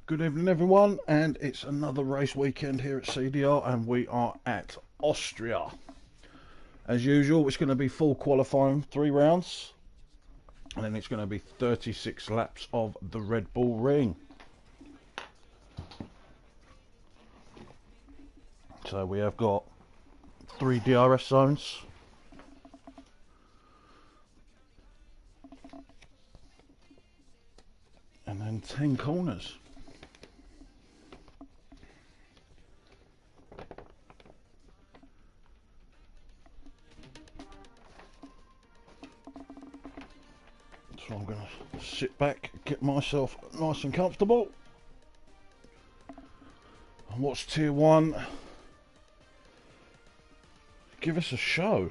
Good evening everyone, and it's another race weekend here at CDR, and we are at Austria. As usual, it's going to be full qualifying, 3 rounds, and then it's going to be 36 laps of the Red Bull Ring. So we have got 3 DRS zones. And then 10 corners. So I'm going to sit back, get myself nice and comfortable, and watch Tier 1 give us a show.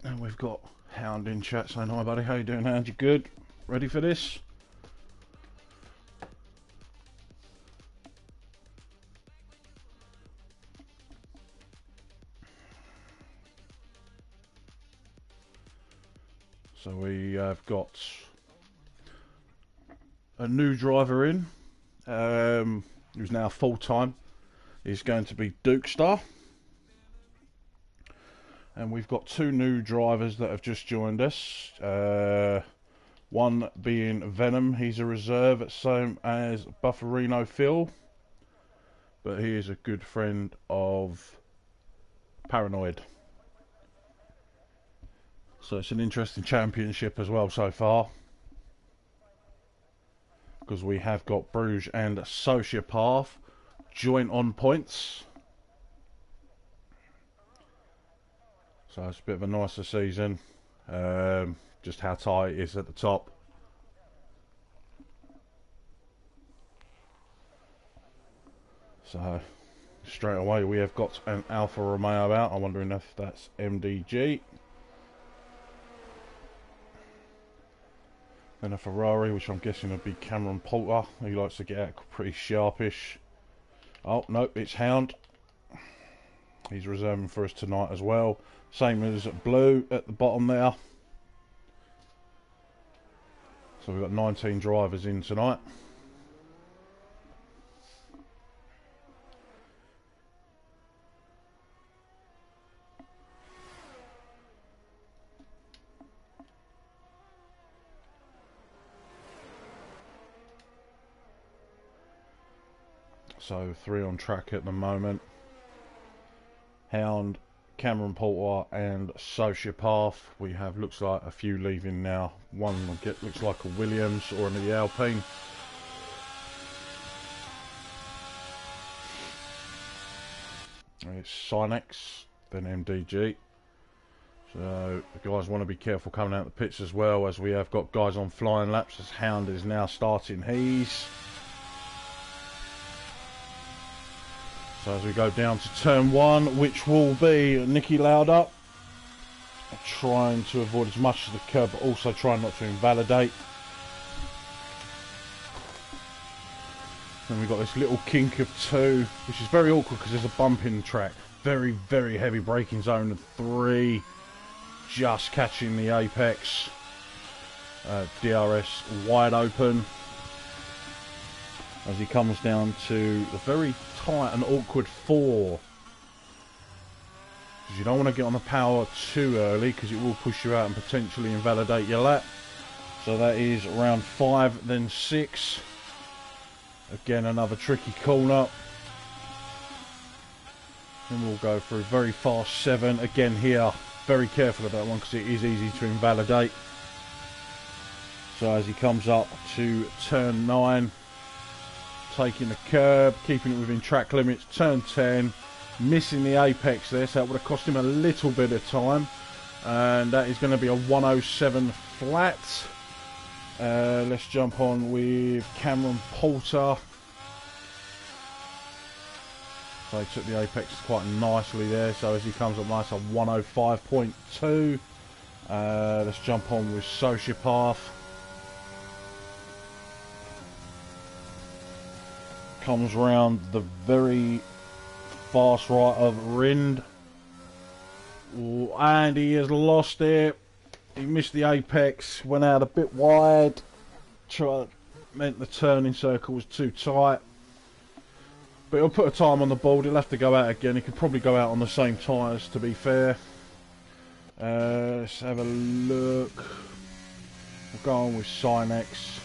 And we've got Hound in chat saying, "Hi buddy, how you doing, Hound? You good? Ready for this?" So we have got a new driver in, who's now full-time. He's going to be Dukestar. And we've got 2 new drivers that have just joined us. One being Venom, he's a reserve, same as Bufferino Phil. But he is a good friend of Paranoid. So it's an interesting championship as well so far, because we have got Bruges and Sociopath joint on points. So it's a bit of a nicer season, just how tight it is at the top. So straight away we have got an Alfa Romeo out. I'm wondering if that's MDG. Then a Ferrari, which I'm guessing would be Cameron Poulter. He likes to get out pretty sharpish. Oh, no, it's Hound. He's reserving for us tonight as well. Same as Blue at the bottom there. So we've got 19 drivers in tonight. So 3 on track at the moment. Hound, Cameron Poulter and Sociopath. We have, looks like, a few leaving now. One looks like a Williams or an Alpine. It's Sinex, then MDG. So the guys want to be careful coming out the pits as well, as we have got guys on flying laps, as Hound is now starting his. So as we go down to turn 1, which will be Nicky Lauda, trying to avoid as much of the curb, but also trying not to invalidate. Then we've got this little kink of 2, which is very awkward because there's a bump in the track. Very, very heavy braking zone of 3, just catching the apex. DRS wide open. As he comes down to the very tight and awkward 4. Because you don't want to get on the power too early, because it will push you out and potentially invalidate your lap. So that is round 5, then 6. Again, another tricky corner. Then we'll go through very fast 7. Again here, very careful of that one because it is easy to invalidate. So as he comes up to turn 9, taking the curb, keeping it within track limits. Turn 10, missing the apex there, so that would have cost him a little bit of time. And that is going to be a 107 flat. Let's jump on with Cameron Poulter. So he took the apex quite nicely there, so as he comes up nice, a 105.2. Let's jump on with Sociopath. comes round the very fast right of Rind. Ooh, and he has lost it. He missed the apex, went out a bit wide. Meant the turning circle was too tight. But he'll put a time on the board. He'll have to go out again. He could probably go out on the same tyres, to be fair. Let's have a look. We'll go on with Sinex.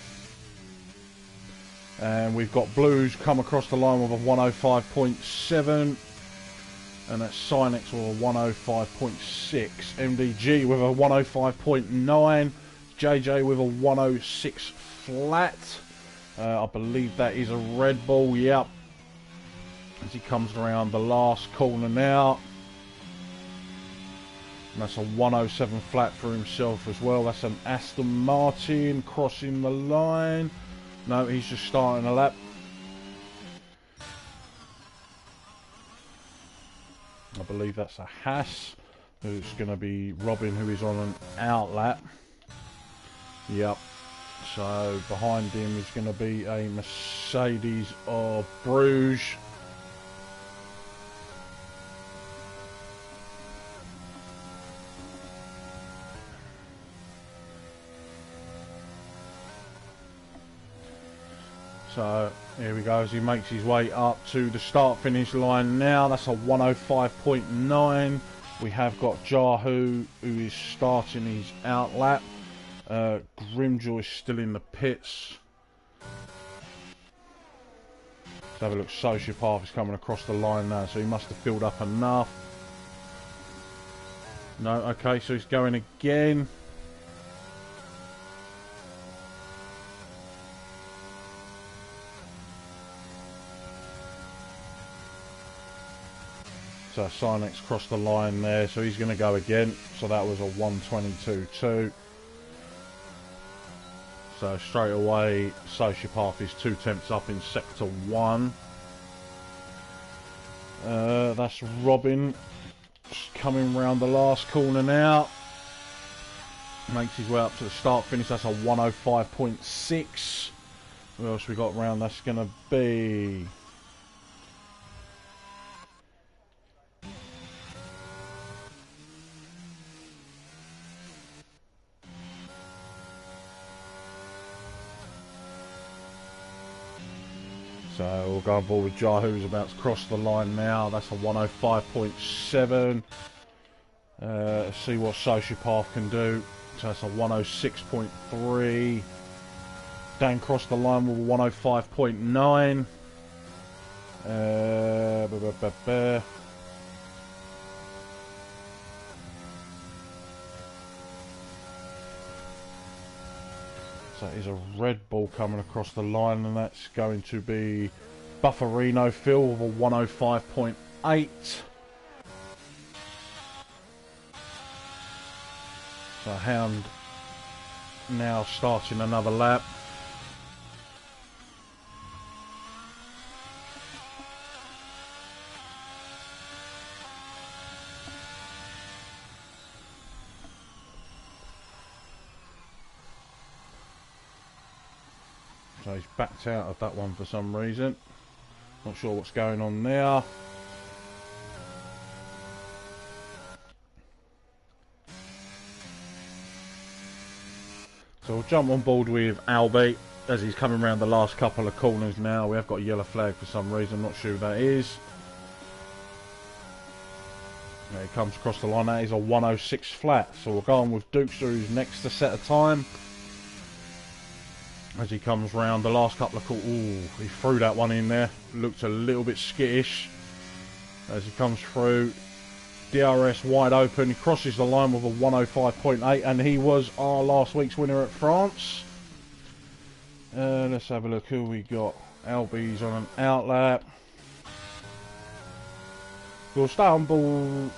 And we've got Blues come across the line with a 105.7. And that's Sinex with a 105.6. MDG with a 105.9. JJ with a 106 flat. I believe that is a Red Bull, yep. As he comes around the last corner now. And that's a 107 flat for himself as well. That's an Aston Martin crossing the line. No, he's just starting a lap. I believe that's a Haas, who's going to be Robin, who is on an out lap. Yep. So behind him is going to be a Mercedes of Bruges. So here we go as he makes his way up to the start finish line now. That's a 105.9. We have got Jahu, who is starting his out lap. Grimjoy's still in the pits. Let's have a look. Sociopath is coming across the line now, so he must have filled up enough. No, okay, so he's going again. So Sinex crossed the line there, so he's going to go again. So that was a 122.2. So straight away, Sociopath is 2 tenths up in sector 1. That's Robin just coming round the last corner now. Makes his way up to the start finish. That's a 105.6. What else we got round? That's going to be... So we'll go on board with Jahu, who's about to cross the line now. That's a 105.7. Let's see what Sociopath can do. So that's a 106.3. Dan crossed the line with a 105.9. So that is a Red Bull coming across the line, and that's going to be Bufferino Phil with a 105.8. So Hound now starting another lap. So he's backed out of that one for some reason. Not sure what's going on there. So we'll jump on board with Albie as he's coming around the last couple of corners now. We have got a yellow flag for some reason, not sure who that is. There he comes across the line. That is a 106 flat. So we'll go on with Dukes, who's next to set a time. As he comes round the last couple of corners. Ooh, he threw that one in there. Looked a little bit skittish. As he comes through. DRS wide open. He crosses the line with a 105.8. And he was our last week's winner at France. Let's have a look who we got. Albie's on an out lap. We'll start on ball.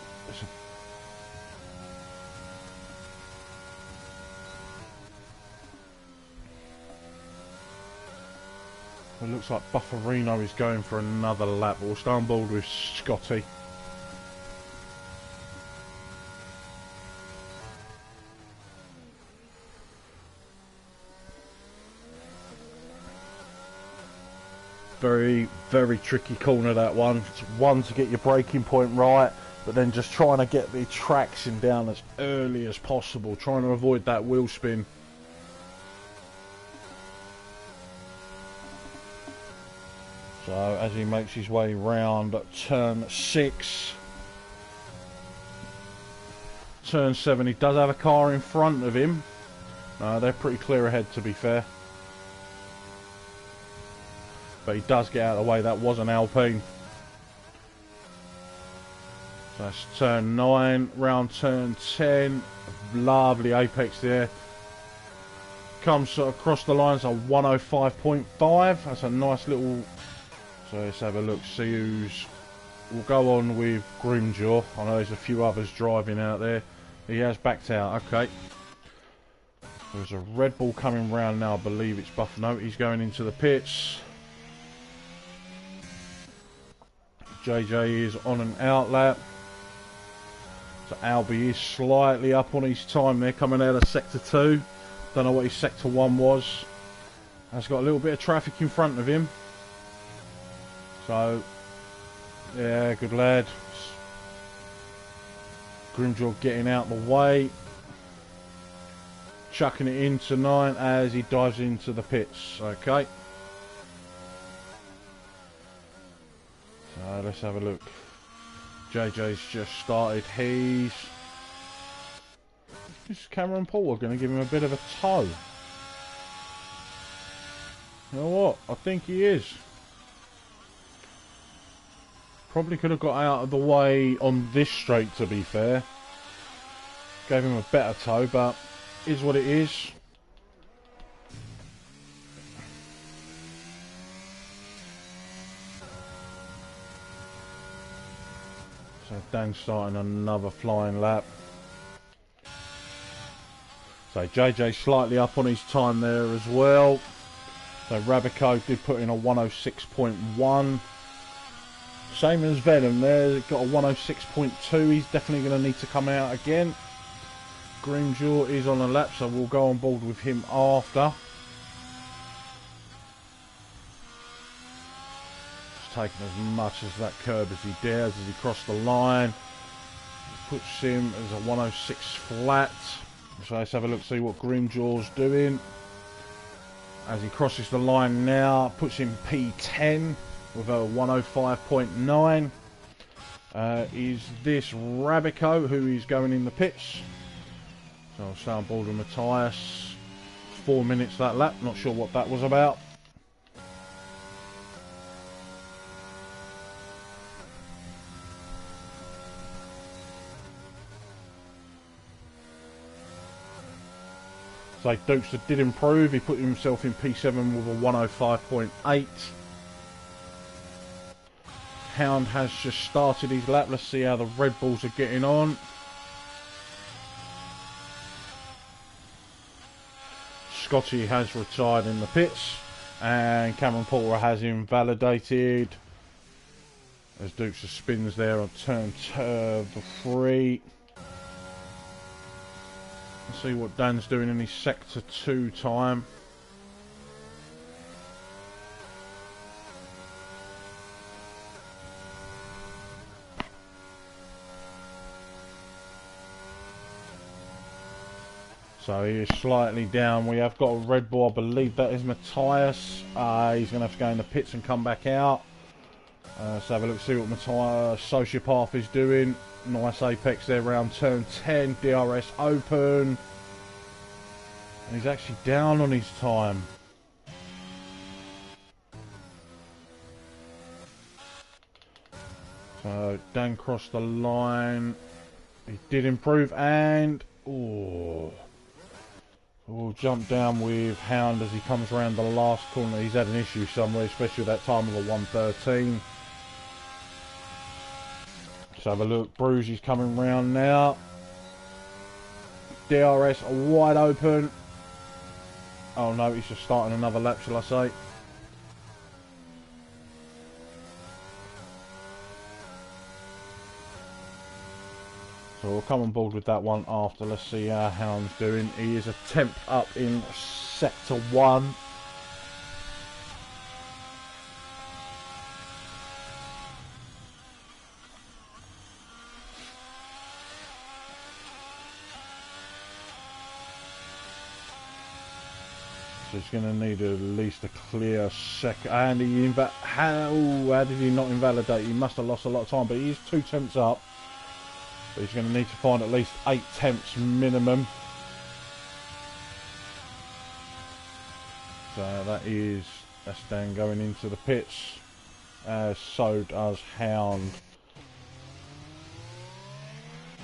It looks like Bufferino is going for another lap. We'll stay on board with Scotty. Very, very tricky corner, that one. It's one to get your braking point right, but then just trying to get the traction down as early as possible, trying to avoid that wheel spin. So as he makes his way round turn 6, turn 7, he does have a car in front of him. They're pretty clear ahead, to be fair. But he does get out of the way. That was an Alpine. So that's turn 9, round turn 10. Lovely apex there. Comes across the line, so 105.5. That's a nice little... So let's have a look, see who's... We'll go on with Grimjaw. I know there's a few others driving out there. He has backed out, okay. There's a Red Bull coming round now, I believe it's Buff. No, he's going into the pits. JJ is on an out lap. So Albie is slightly up on his time there, coming out of sector 2. Don't know what his sector 1 was. Has got a little bit of traffic in front of him. So, yeah, good lad. Grimjaw getting out the way. Chucking it into 9 as he dives into the pits. Okay. So let's have a look. JJ's just started. Is Cameron Porter going to give him a bit of a tow? You know what? I think he is. Probably could have got out of the way on this straight, to be fair. Gave him a better tow, but is what it is. So Dan's starting another flying lap. So JJ slightly up on his time there as well. So Rabico did put in a 106.1. Same as Venom there, got a 106.2. He's definitely going to need to come out again. Grimjaw is on a lap, so we'll go on board with him after. Just taking as much as that curb as he dares as he crossed the line. Puts him as a 106 flat. So let's have a look, see what Grimjaw's doing. As he crosses the line now, puts him P10 with a 105.9. Is this Rabico, who is going in the pits. So I'll stay on board with Matthias. 4 minutes that lap, not sure what that was about. So Dukes did improve, he put himself in P7 with a 105.8. Hound has just started his lap, let's see how the Red Bulls are getting on. Scotty has retired in the pits, and Cameron Porter has invalidated. As Dukes spins there on turn 3. Let's see what Dan's doing in his sector 2 time. So he is slightly down. We have got a Red Bull, I believe that is Matthias. He's going to have to go in the pits and come back out. Let's have a look, see what Matthias Sociopath is doing. Nice apex there around turn 10. DRS open. And he's actually down on his time. So Dan crossed the line. He did improve and... oh. We'll jump down with Hound as he comes around the last corner. He's had an issue somewhere, especially with that time of a 113. Let's have a look. Bruisy's coming round now. DRS wide open. Oh no, he's just starting another lap, shall I say. So we'll come on board with that one after. Let's see how Hound's doing. He is a temp up in sector 1. So he's going to need at least a clear second. And he how did he not invalidate? He must have lost a lot of time, but he is 2 tenths up. But he's going to need to find at least 8 tenths minimum. So that's Dan going into the pits. So does Hound.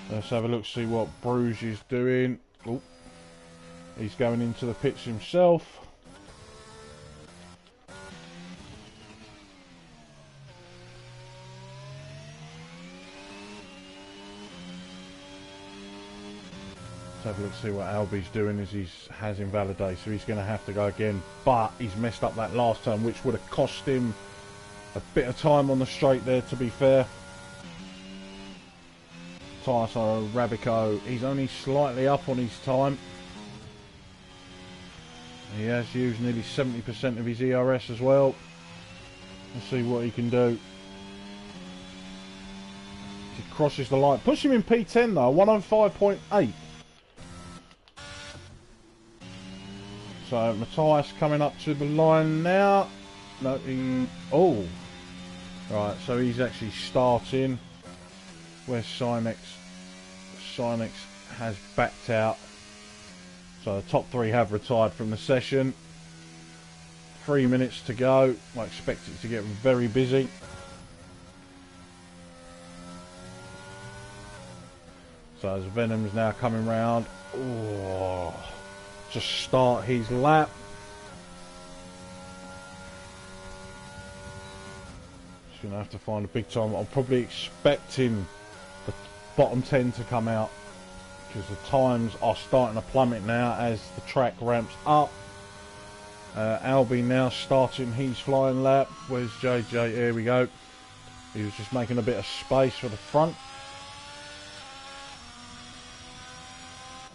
Let's have a look, see what Bruges is doing. Ooh. He's going into the pits himself. Let's have a look, see what Albie's doing as he has invalidated. So he's going to have to go again. But he's messed up that last turn, which would have cost him a bit of time on the straight there, to be fair. Tyre Rabico, he's only slightly up on his time. He has used nearly 70% of his ERS as well. Let's see what he can do. He crosses the line. Push him in P10 though, 105.8. So Matthias coming up to the line now. No, oh. Right, so he's actually starting. Where's Sinex? Sinex has backed out. So the top 3 have retired from the session. 3 minutes to go. I expect it to get very busy. So as Venom's now coming round. Oh, just start his lap. Just going to have to find a big time. I'm probably expecting the bottom 10 to come out, because the times are starting to plummet now as the track ramps up. Albie now starting his flying lap. Where's JJ? Here we go. He was just making a bit of space for the front.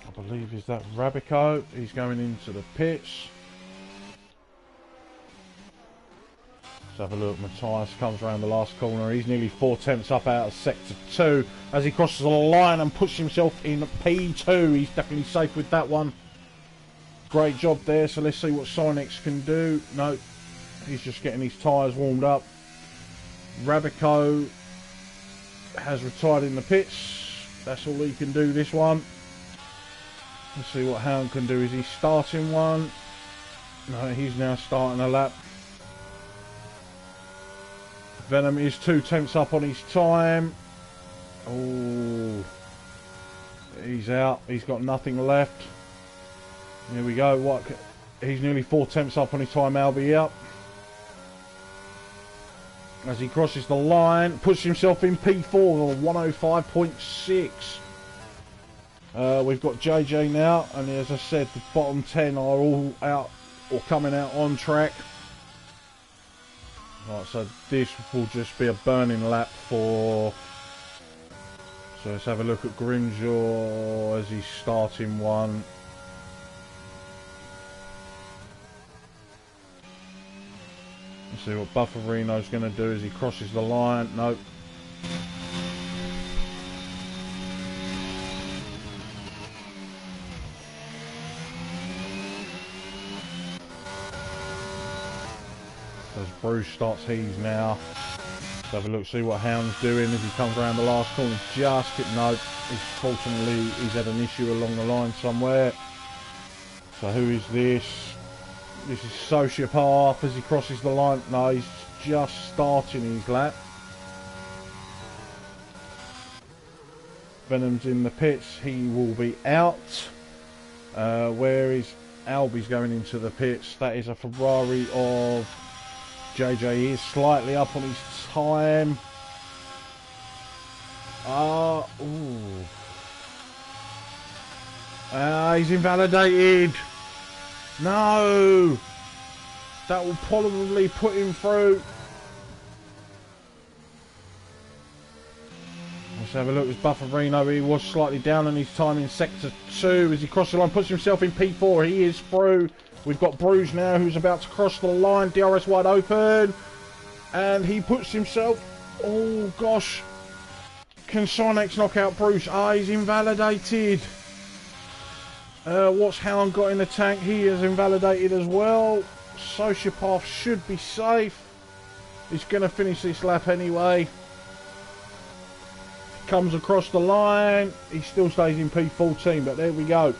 I believe is that Rabico. He's going into the pits. Let's have a look. Matthias comes around the last corner. He's nearly 4 tenths up out of sector 2 as he crosses the line and puts himself in P2. He's definitely safe with that one. Great job there. So let's see what Sinex can do. No, he's just getting his tyres warmed up. Rabico has retired in the pits. That's all he can do this one. Let's see what Hound can do. Is he starting one? No, he's now starting a lap. Venom is 2 tenths up on his time. Oh, he's out. He's got nothing left. Here we go. What? He's nearly 4 tenths up on his time. Albie up. As he crosses the line, puts himself in P4, 105.6. We've got JJ now, and as I said, the bottom 10 are all out or coming out on track. Right, so this will just be a burning lap for... So let's have a look at Grimshaw as he's starting one. Let's see what Bufferino's going to do as he crosses the line. Nope. As Bruce starts his now. Let's have a look, see what Hound's doing as he comes around the last corner. Just hit, no. Fortunately, he's had an issue along the line somewhere. So who is this? This is Sociopath as he crosses the line. No, he's just starting his lap. Venom's in the pits. He will be out. Where is Albie's going into the pits? That is a Ferrari of... JJ is slightly up on his time. He's invalidated. No. That will probably put him through. Let's have a look. It's Bufferino. He was slightly down on his time in sector 2 as he crosses the line, puts himself in P4. He is through. We've got Bruce now who's about to cross the line. DRS wide open. And he puts himself... Oh, gosh. Can Sinex knock out Bruce? Ah, he's invalidated. What's Hound got in the tank? He is invalidated as well. Sociopath should be safe. He's going to finish this lap anyway. Comes across the line. He still stays in P14, but there we go.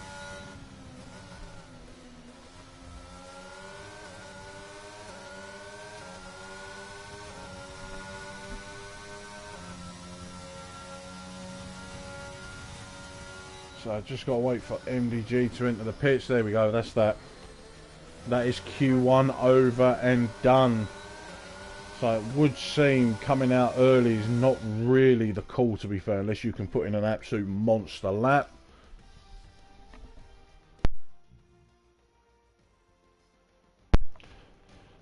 So I just got to wait for MDG to enter the pits. There we go. That's that. That is Q1 over and done. So it would seem coming out early is not really the call, to be fair, unless you can put in an absolute monster lap.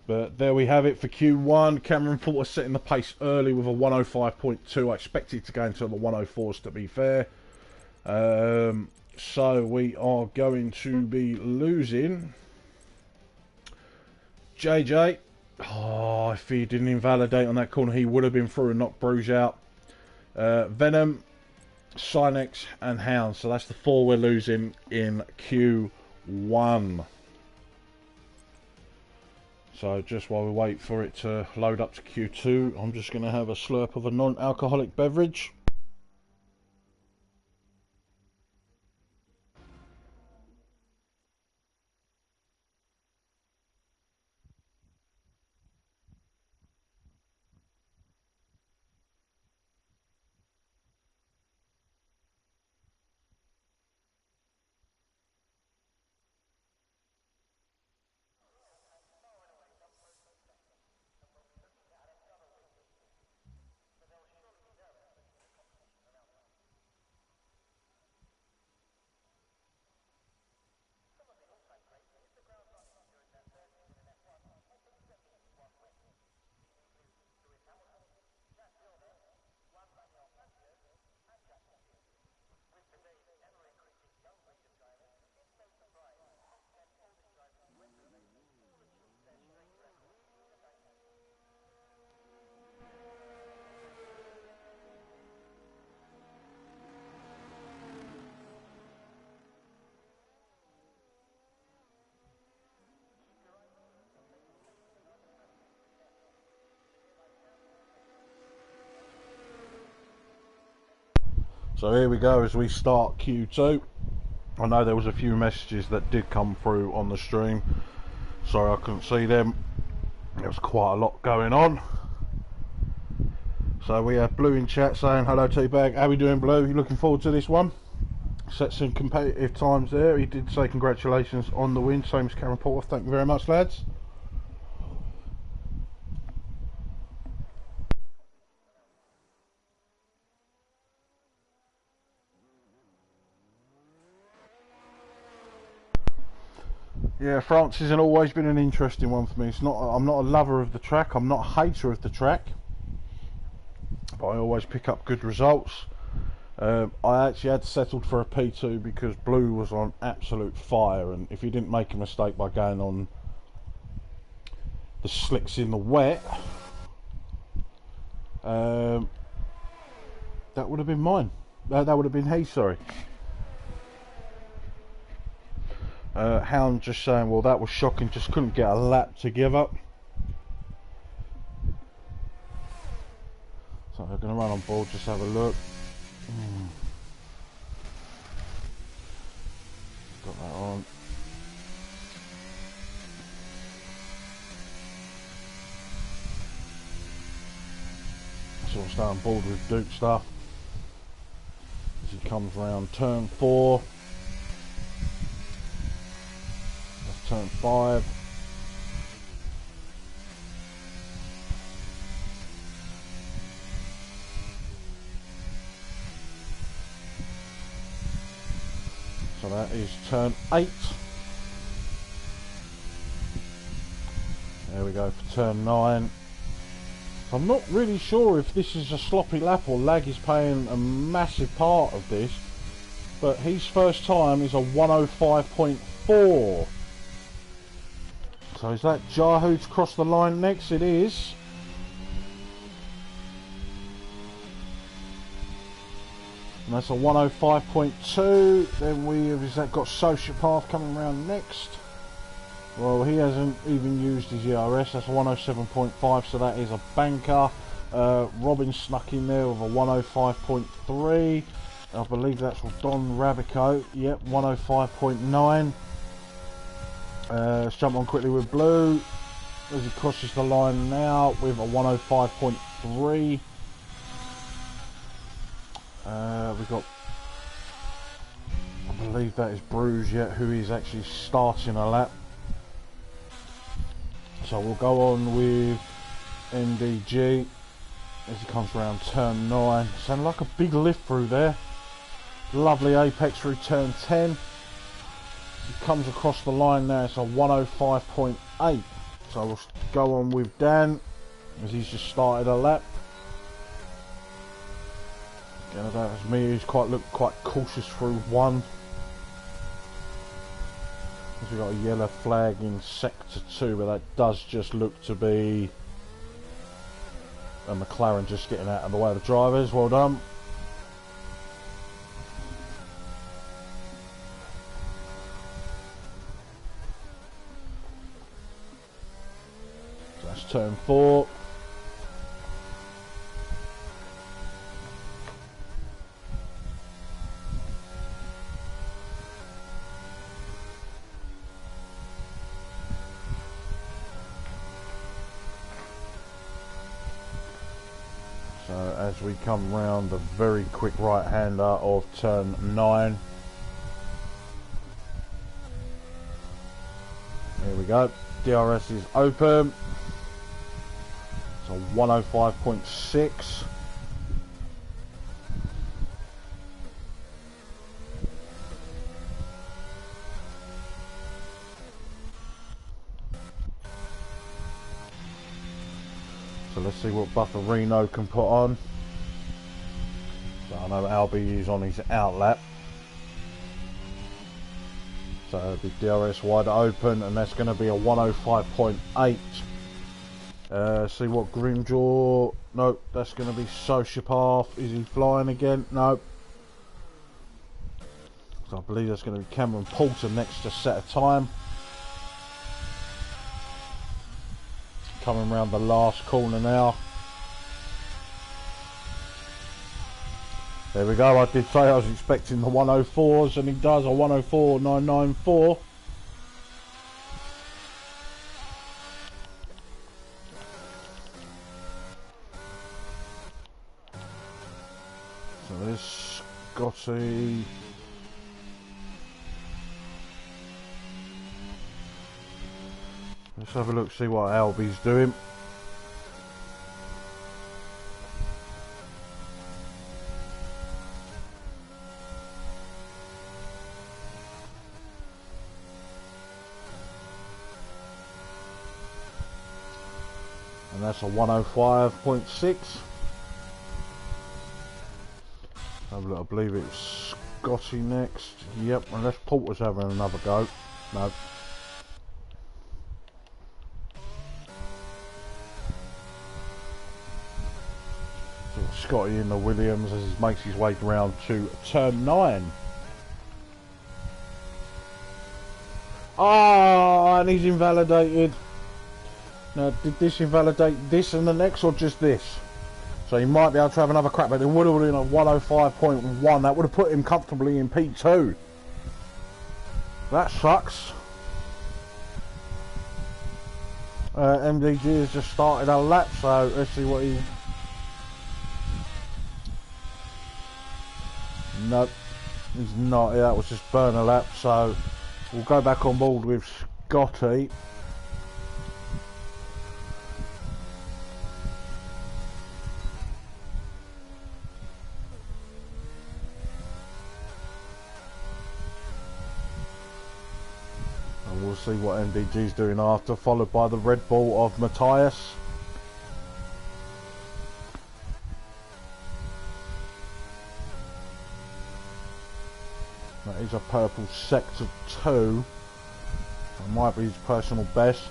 But there we have it for Q1. Cameron Porter setting the pace early with a 105.2. I expected to go into the 104s, to be fair. So we are going to be losing JJ. Oh, if he didn't invalidate on that corner, he would have been through and knocked Bruges out. Venom, Sinex and Hound. So that's the 4 we're losing in Q1. So just while we wait for it to load up to Q2, I'm just going to have a slurp of a non-alcoholic beverage. So here we go as we start Q2. I know there was a few messages that did come through on the stream. Sorry I couldn't see them. There was quite a lot going on. So we have Blue in chat saying, hello T-Bag, how are we doing Blue? You looking forward to this one? Set some competitive times there. He did say congratulations on the win, same as Cameron Porter. Thank you very much lads. Yeah, France hasn't always been an interesting one for me. It's not. I'm not a lover of the track. I'm not a hater of the track, but I always pick up good results. I actually had settled for a P2 because Blue was on absolute fire, and if he didn't make a mistake by going on the slicks in the wet, that would have been mine. That would have been he. Sorry. Hound just saying, well that was shocking, just couldn't get a lap to give up. So we're going to run on board, just have a look. Got that on. So we'll stay on board with Duke stuff as he comes round turn 4. Turn 5. So that is turn 8. There we go for turn 9. I'm not really sure if this is a sloppy lap or lag is playing a massive part of this, but his first time is a 105.4. So is that Jahu to cross the line next? It is. And that's a 105.2. Then we have got Sociopath coming around next. Well, he hasn't even used his ERS. That's a 107.5, so that is a banker. Robin snuck in there with a 105.3. I believe that's for Don Rabico. Yep, 105.9. Let's jump on quickly with Blue as he crosses the line now with a 105.3. We've got, I believe that is Bruce yet, who is actually starting a lap. So we'll go on with MDG as he comes around turn 9. Sounded like a big lift through there. Lovely apex through turn 10. He comes across the line now, it's a 105.8. So we'll go on with Dan as he's just started a lap. Again, that was me who's looked quite cautious through 1. We've got a yellow flag in sector 2, but that does just look to be a McLaren just getting out of the way of the drivers. Well done. So that's turn 4. As we come round the very quick right hander of turn 9. There we go. DRS is open. So 105.6. So let's see what Bufferino can put on. So I know Albie is on his out lap. So the DRS wide open, and that's going to be a 105.8. See what Grimjaw. Nope, that's going to be Sociopath. Is he flying again? Nope. So I believe that's going to be Cameron Poulter next to set a time. Coming around the last corner now. There we go. I did say I was expecting the 104s, and he does a 104.994. So there's Scotty. Let's have a look, see what Albie's doing. And that's a 105.6. Have a look, I believe it's Scotty next. Yep, unless Porter's having another go. No. Scotty in the Williams as he makes his way round to turn 9. Ah, and he's invalidated. Now, did this invalidate this and the next, or just this? So he might be able to have another crack, but it would have been a 105.1. That would have put him comfortably in P2. That sucks. MDG has just started a lap, so let's see what he... Nope, he's not. Yeah, that was just burn a lap, so we'll go back on board with Scotty. And we'll see what MDG's doing after, followed by the Red Bull of Matthias. That is a purple sector 2. That might be his personal best.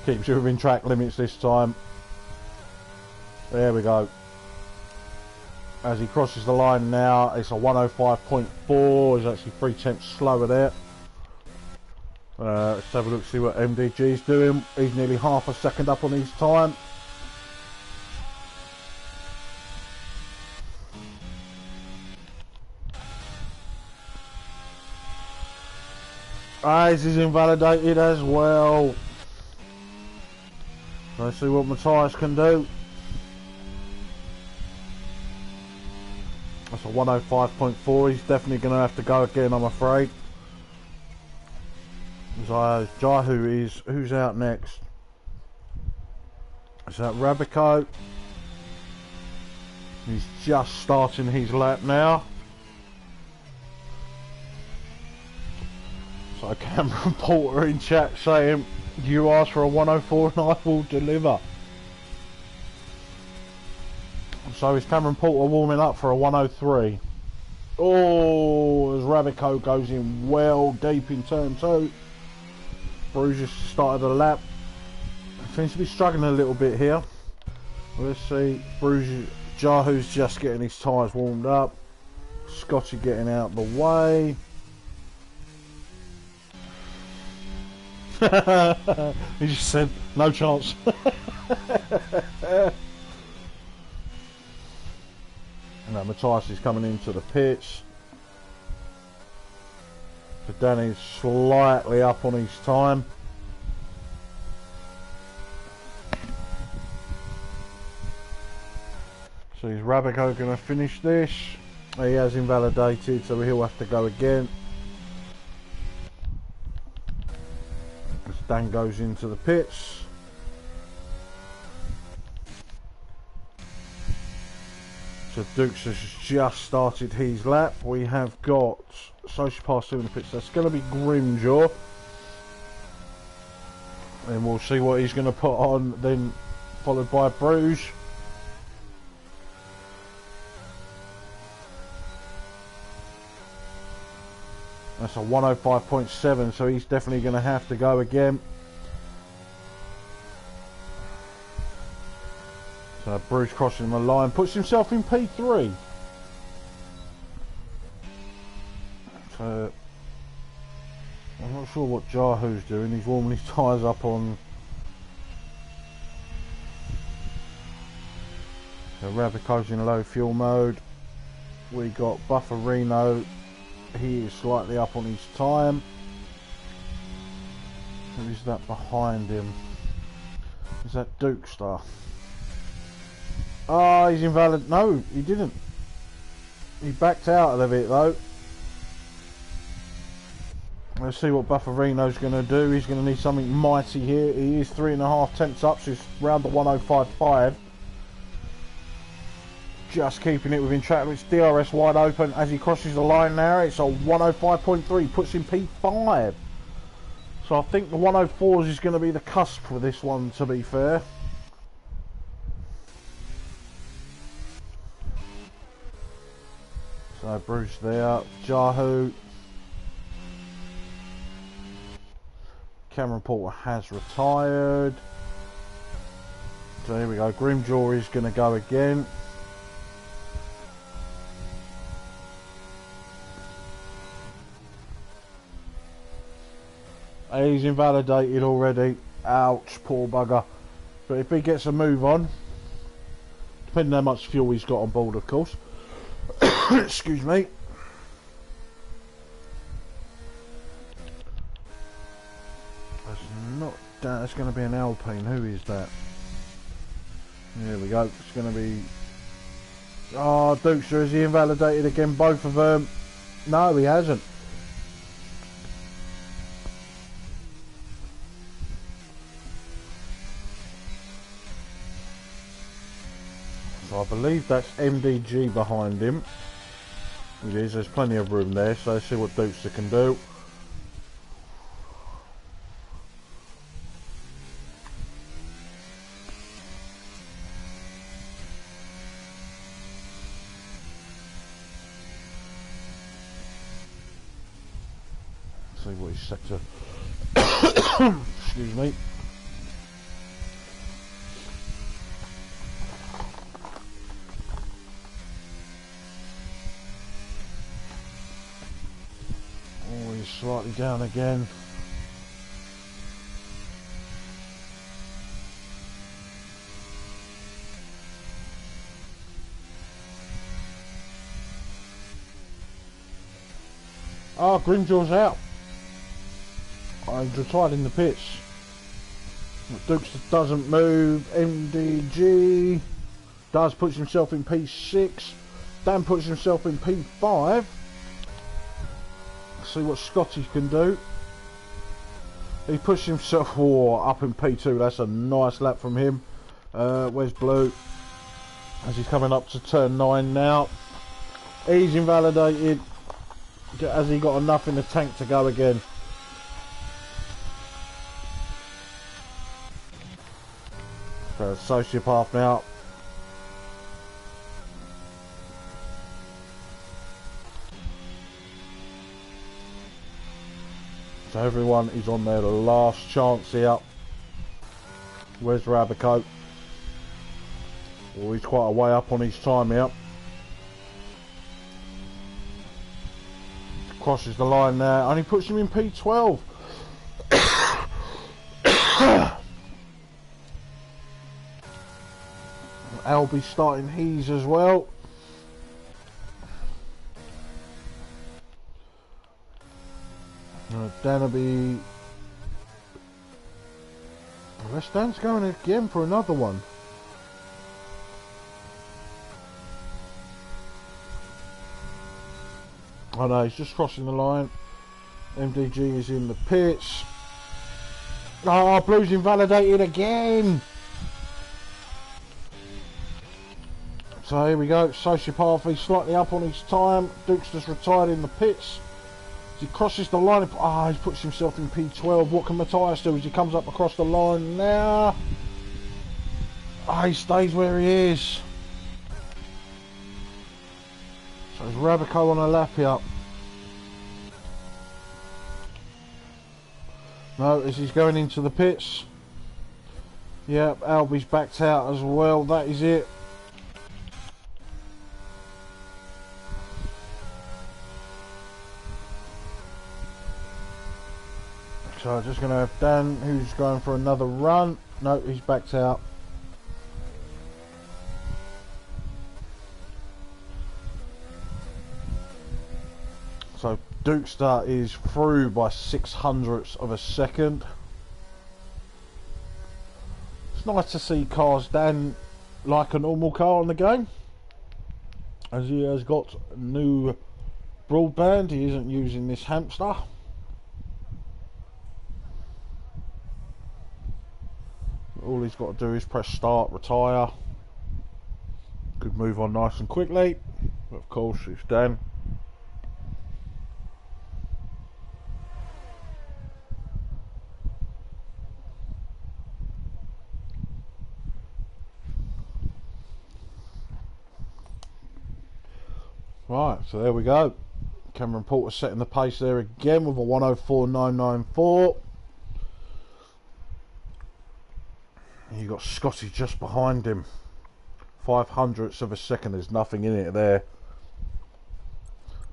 Keeps you within track limits this time. There we go. As he crosses the line now, it's a 105.4. He's actually 3 tenths slower there. Let's have a look, see what MDG's doing. He's nearly half a second up on his time. This is invalidated as well. Let's see what Matthias can do. That's a 105.4. He's definitely going to have to go again, I'm afraid. So Jahu is, who's out next? Is that Rabico? He's just starting his lap now. So Cameron Porter in chat saying, you asked for a 104 and I will deliver. So is Cameron Porter warming up for a 103? Oh, as Rabico goes in well deep in turn 2. Bruce just started the lap. Seems to be struggling a little bit here. Let's see. Bruce, Jahu's just getting his tyres warmed up. Scotty getting out of the way. He just said, no chance. Now Matthias is coming into the pits. But Danny's slightly up on his time. So is Rabico going to finish this? He has invalidated, so he'll have to go again. As Dan goes into the pits. So Dukes has just started his lap. We have got Social Pass 2 in the pits. That's going to be Grimjaw. And we'll see what he's going to put on, then followed by Bruges. That's a 105.7, so he's definitely going to have to go again. So Bruce crossing the line, puts himself in P3. So I'm not sure what Jahu's doing. He's warming his tyres up on. So Rabico's in low fuel mode. We got Bufferino. He is slightly up on his time. Who is that behind him? Is that Dukestar? Oh, he's invalid. No, he didn't. He backed out of it though. Let's see what Bufferino's going to do. He's going to need something mighty here. He is 3.5 tenths up, so he's round the 105.5. Just keeping it within track. It's DRS wide open as he crosses the line now. It's a 105.3, puts him P5. So I think the 104s is going to be the cusp for this one, to be fair. So Bruce there, Jahu. Cameron Porter has retired. So here we go, Grimjaw is going to go again. He's invalidated already. Ouch, poor bugger. But if he gets a move on, depending on how much fuel he's got on board, of course. Excuse me. That's not that. That's going to be an Alpine. Who is that? There we go. It's going to be. Oh, Dukester, is he invalidated again? Both of them. No, he hasn't. So I believe that's MDG behind him. It is, there's plenty of room there, so let's see what Dukester can do. See what he's set to. Excuse me. slightly down again. Ah, Grimjaw's out. He's retired in the pits. Dukes doesn't move. MDG does puts himself in P6. Dan puts himself in P5. Let's see what Scotty can do. He pushed himself up in P2. That's a nice lap from him. Where's Blue? As he's coming up to turn 9 now. He's invalidated. Has he got enough in the tank to go again? So Sociopath now. So everyone is on their last chance here. Where's Rabico? Well, he's quite a way up on his time here. Crosses the line now, and he puts him in P12. Albie starting his as well. Danby. Well, Dan's going again for another one. Oh no, he's just crossing the line. MDG is in the pits. Oh, Blue's invalidated again. So here we go. Sociopath, he's slightly up on his time. Duke's just retired in the pits. As he crosses the line, he puts himself in P12. What can Matthias do as he comes up across the line now? He stays where he is. So it's Rabico on a lap here. No, as he's going into the pits. Yep, Albie's backed out as well. That is it. So just going to have Dan, who's going for another run. No, he's backed out. So Dukester is through by 600ths of a second. It's nice to see cars Dan like a normal car on the game, as he has got new broadband. He isn't using this hamster. All he's got to do is press start, retire. Could move on nice and quickly, but of course it's Dan. Right, so there we go. Cameron Porter setting the pace there again with a 104.994. You got Scotty just behind him. 500ths of a second, there's nothing in it there.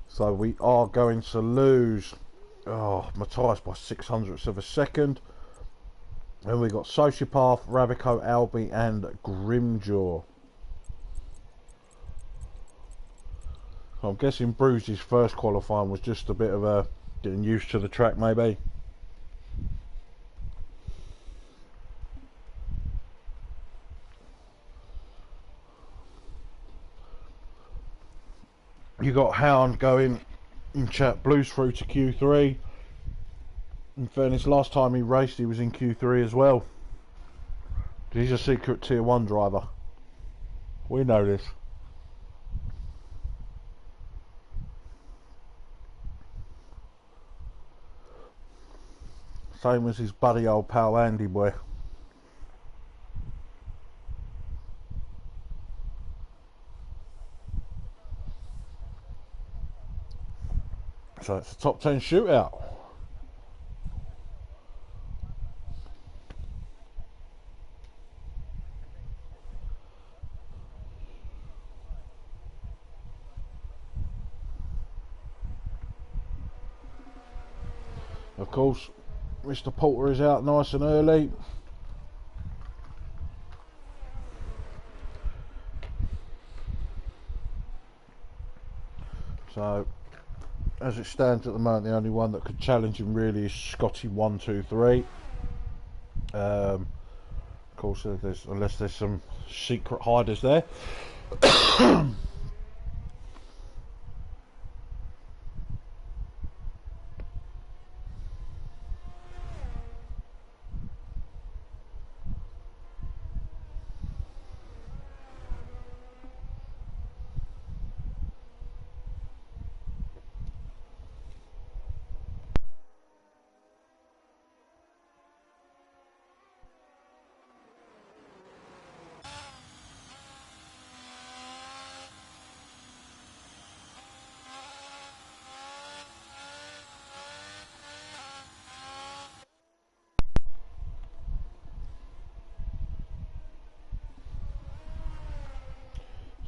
So we are going to lose Matthias by 600ths of a second. And we got Sociopath, Rabico, Albie and Grimjaw. I'm guessing Bruce's first qualifying was just a bit of a getting used to the track maybe. You got Hound going in chat. Blues through to Q3. In fairness, last time he raced he was in Q3 as well. He's a secret tier 1 driver. We know this. Same as his buddy old pal Andy boy. So it's a top 10 shootout. Of course, Mr. Porter is out nice and early. So, as it stands at the moment, the only one that could challenge him really is Scotty 123. Of course, unless there's some secret hiders there.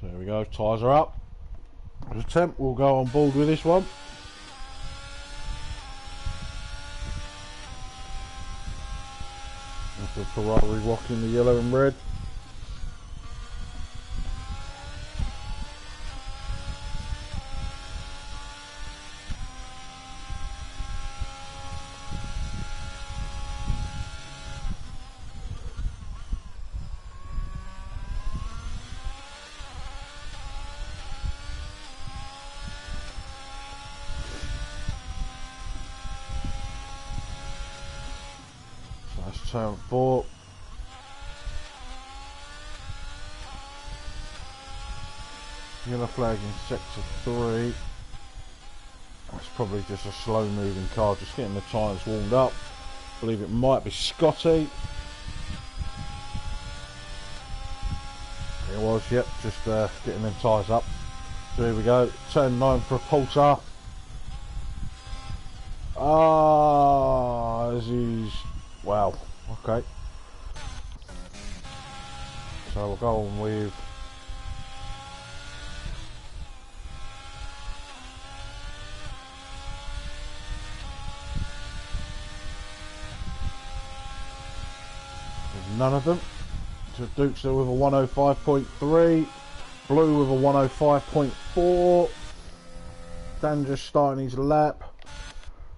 So there we go, tyres are up. The temp will go on board with this one. That's the Ferrari rocking the yellow and red. That's turn 4. Yellow flag in sector 3. That's probably just a slow moving car, just getting the tyres warmed up. I believe it might be Scotty. It was, yep, just getting them tyres up. So here we go, turn 9 for Porter. Wow, okay. So we'll go on with none of them. So Duke's there with a 105.3, Blue with a 105.4. Dan just starting his lap.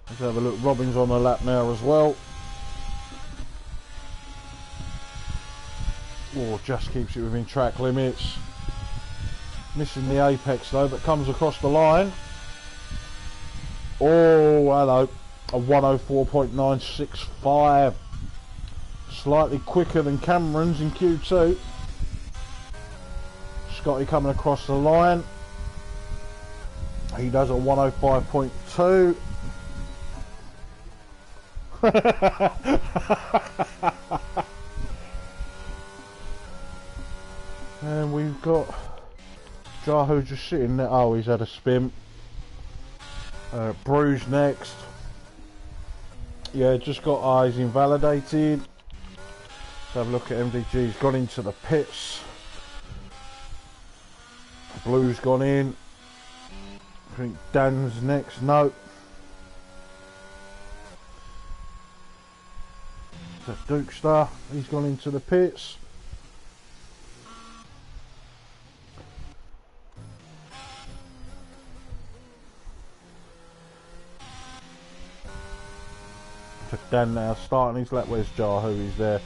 Let's have a look. Robin's on the lap now as well. Oh, just keeps it within track limits. Missing the apex though, but comes across the line. Oh, hello. A 104.965. Slightly quicker than Cameron's in Q2. Scotty coming across the line. He does a 105.2. And we've got Jahu just sitting there. Oh, he's had a spin. Bruce next. Yeah, just got eyes invalidated. Let's have a look at MDG. He's gone into the pits. Blue's gone in. I think Dan's next. No. That's Dukestar. He's gone into the pits. Dan now starting his lap. Where's Jahu? He's there.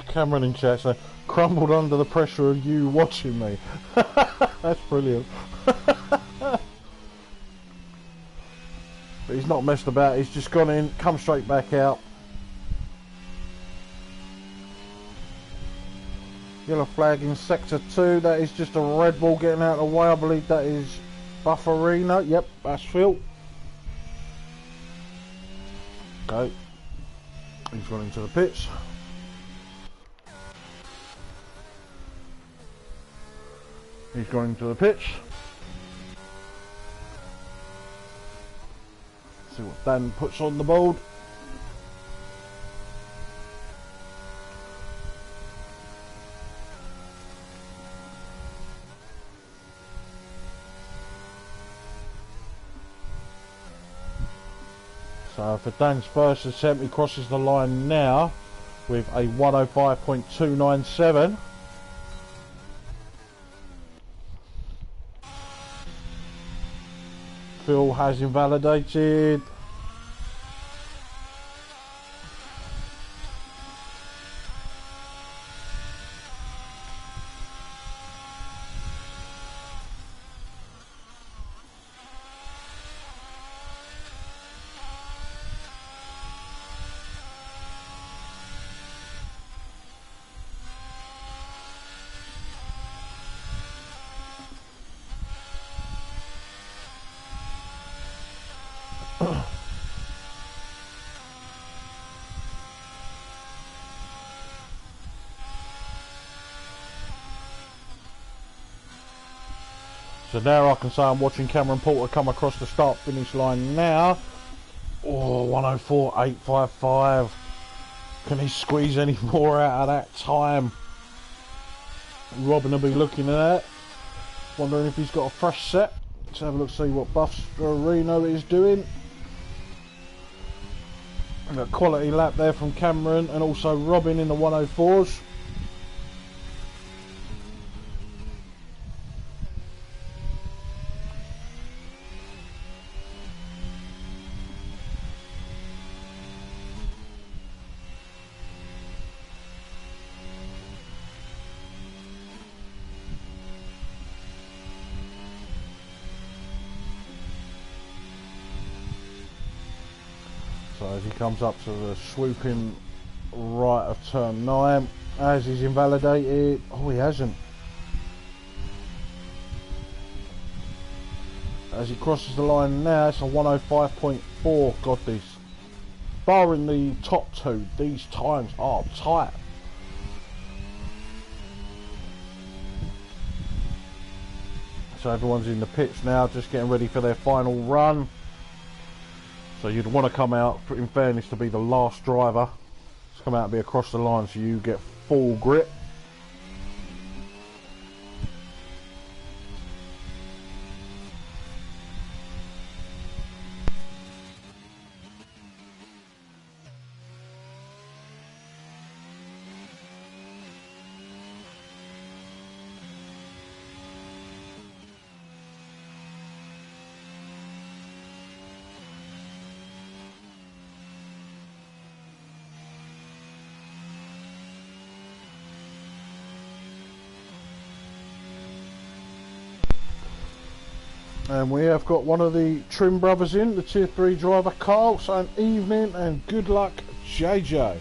Cameron in chat saying, crumbled under the pressure of you watching me. That's brilliant. But he's not messed about, he's just gone in, come straight back out. Yellow flag in sector 2, that is just a Red Bull getting out of the way. I believe that is Bufferino. Yep, that's Phil. Okay, he's gone into the pits. He's gone into the pits. See what Dan puts on the board. So for Dan's first attempt, he crosses the line now with a 105.297. Phil has invalidated. So now I can say I'm watching Cameron Porter come across the start-finish line now. Oh, 104.855. Can he squeeze any more out of that time? Robin will be looking at that. Wondering if he's got a fresh set. Let's have a look, see what Buffs Reno is doing. A quality lap there from Cameron and also Robin in the 104s. So as he comes up to the swooping right of turn 9, as he's invalidated, oh, he hasn't. As he crosses the line now, it's a 105.4. God, these, barring the top two, these times are tight. So everyone's in the pits now, just getting ready for their final run. So you'd want to come out, in fairness, to be the last driver. Just come out and be across the line so you get full grip. And we have got one of the Trim brothers in, the Tier 3 driver, Carl. So an evening and good luck, JJ.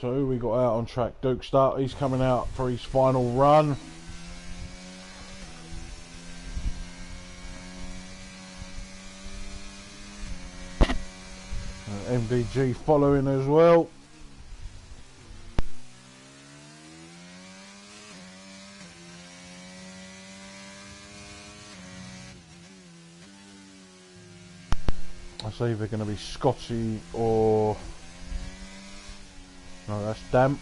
So who we got out on track? Duke Start, he's coming out for his final run. And MVG following as well. That's either going to be Scotty or... no, that's Damp.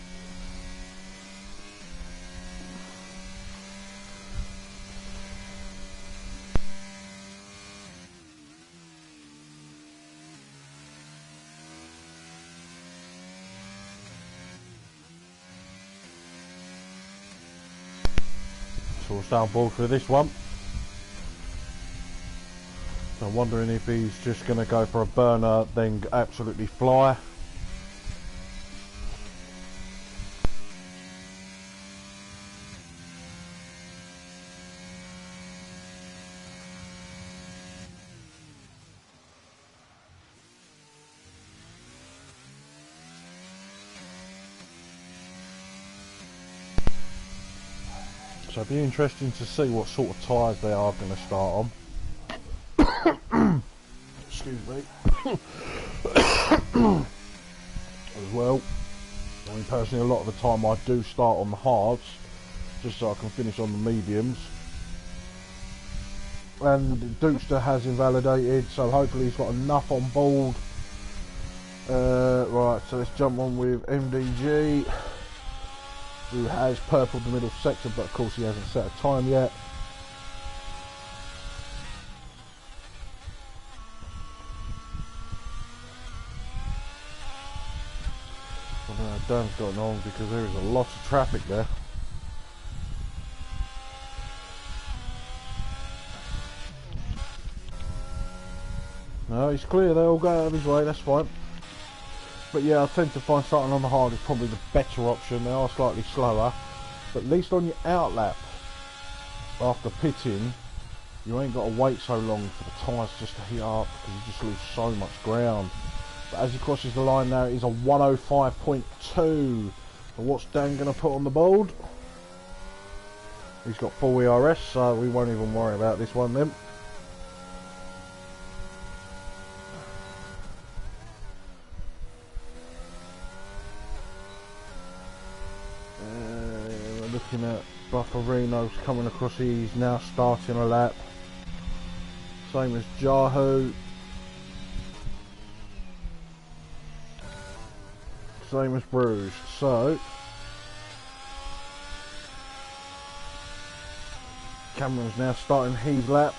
So we'll stay on board for this one. So I'm wondering if he's just going to go for a burner, then absolutely fly. So it'll be interesting to see what sort of tyres they are going to start on. Excuse me. As well, I mean, personally, a lot of the time I do start on the hards just so I can finish on the mediums. And Dukester has invalidated, so hopefully he's got enough on board. Right, so let's jump on with MDG. who has purpled the middle sector, but of course he hasn't set a time yet. I don't know how Dan's gotten on because there is a lot of traffic there. No, he's clear, they all go out of his way, that's fine. But yeah, I tend to find starting on the hard is probably the better option. They are slightly slower, but at least on your out lap after pitting, you ain't got to wait so long for the tyres just to heat up because you just lose so much ground. But as he crosses the line now, it is a 105.2. So what's Dan going to put on the board? He's got full ERS, so we won't even worry about this one then. Looking at Bufferino's coming across here, he's now starting a lap. Same as Jahu. Same as Bruges. So Cameron's now starting his lap.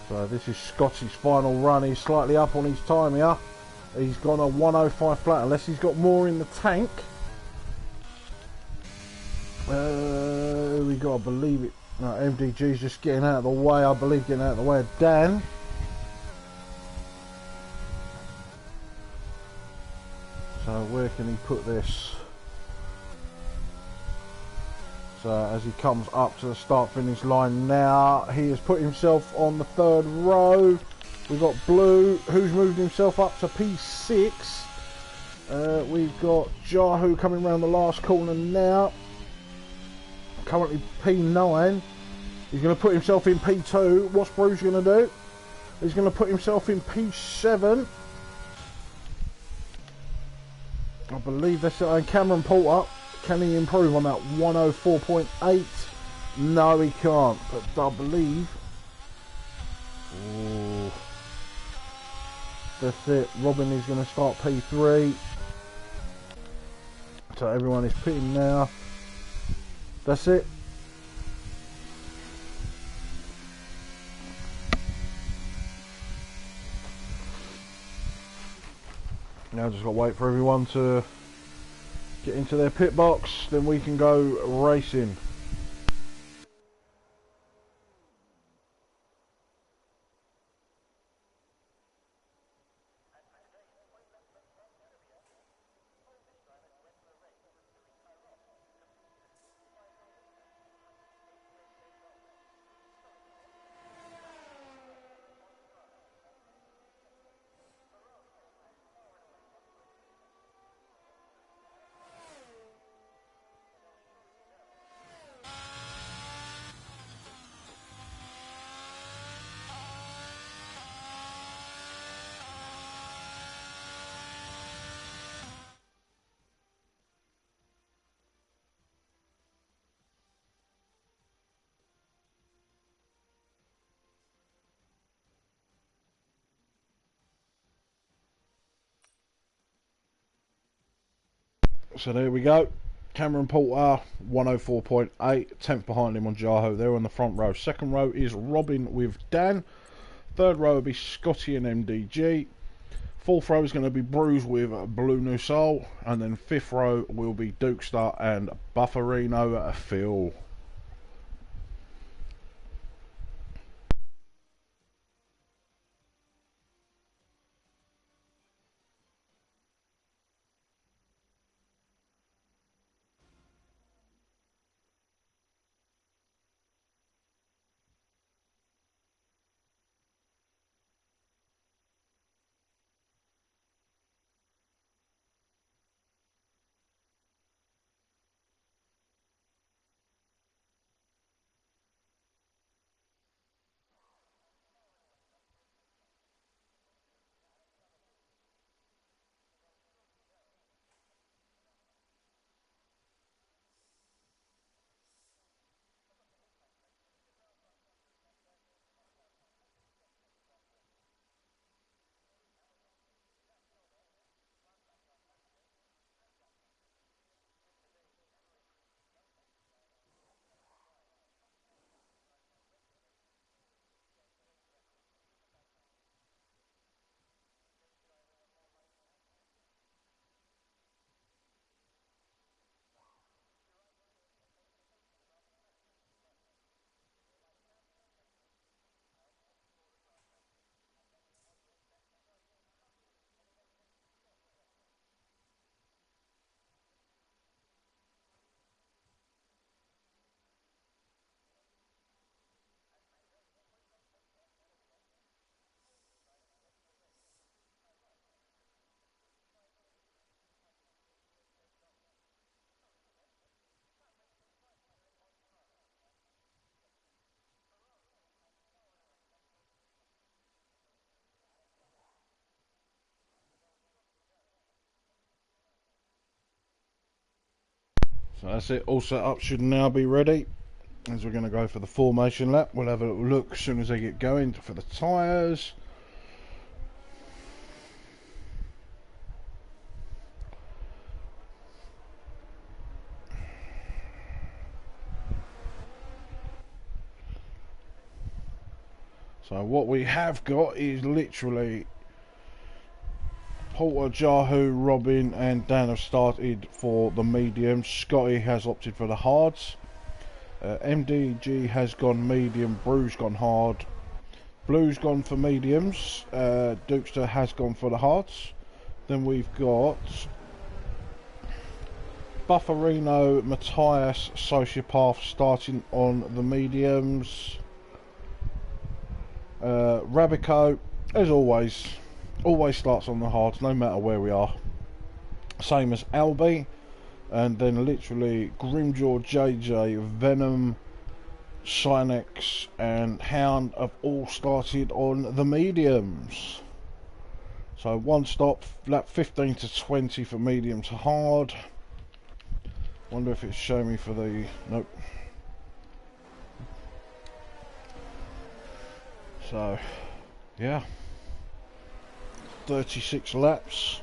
So this is Scotty's final run. He's slightly up on his time here. He's gone a 105 flat, unless he's got more in the tank. We gotta believe it. No, MDG's just getting out of the way. I believe getting out of the way of Dan. So where can he put this? So as he comes up to the start finish line now, he has put himself on the third row. We've got Blue, who's moved himself up to P6. We've got Jahu coming around the last corner now. Currently P9. He's going to put himself in P2. What's Bruce going to do? He's going to put himself in P7. I believe that's it. And Cameron Porter, can he improve on that 104.8? No, he can't. But I believe... Ooh. That's it. Robin is going to start P3. So everyone is pitting now. That's it. Now just got to wait for everyone to get into their pit box. Then we can go racing. So there we go. Cameron Porter, 104.8, 10th behind him on Jaho. They're on the front row. Second row is Robin with Dan. Third row will be Scotty and MDG. Fourth row is going to be Bruce with Blue New Soul. And then fifth row will be Dukestar and Bufferino Phil. So that's it, all set up, should now be ready. As we're going to go for the formation lap, we'll have a little look as soon as they get going for the tyres. So what we have got is literally Porter, Jahu, Robin and Dan have started for the mediums. Scotty has opted for the hards. MDG has gone medium, Bruce gone hard, Blue's gone for mediums, Dukester has gone for the hards. Then we've got Bufferino, Matthias, Sociopath starting on the mediums. Rabico, as always starts on the hards, no matter where we are. Same as Albie. And then literally Grimjaw, JJ, Venom, Sinex and Hound have all started on the mediums. So one stop, lap 15 to 20 for medium to hard. Wonder if it's showing me for the... Nope. So, yeah. 36 laps.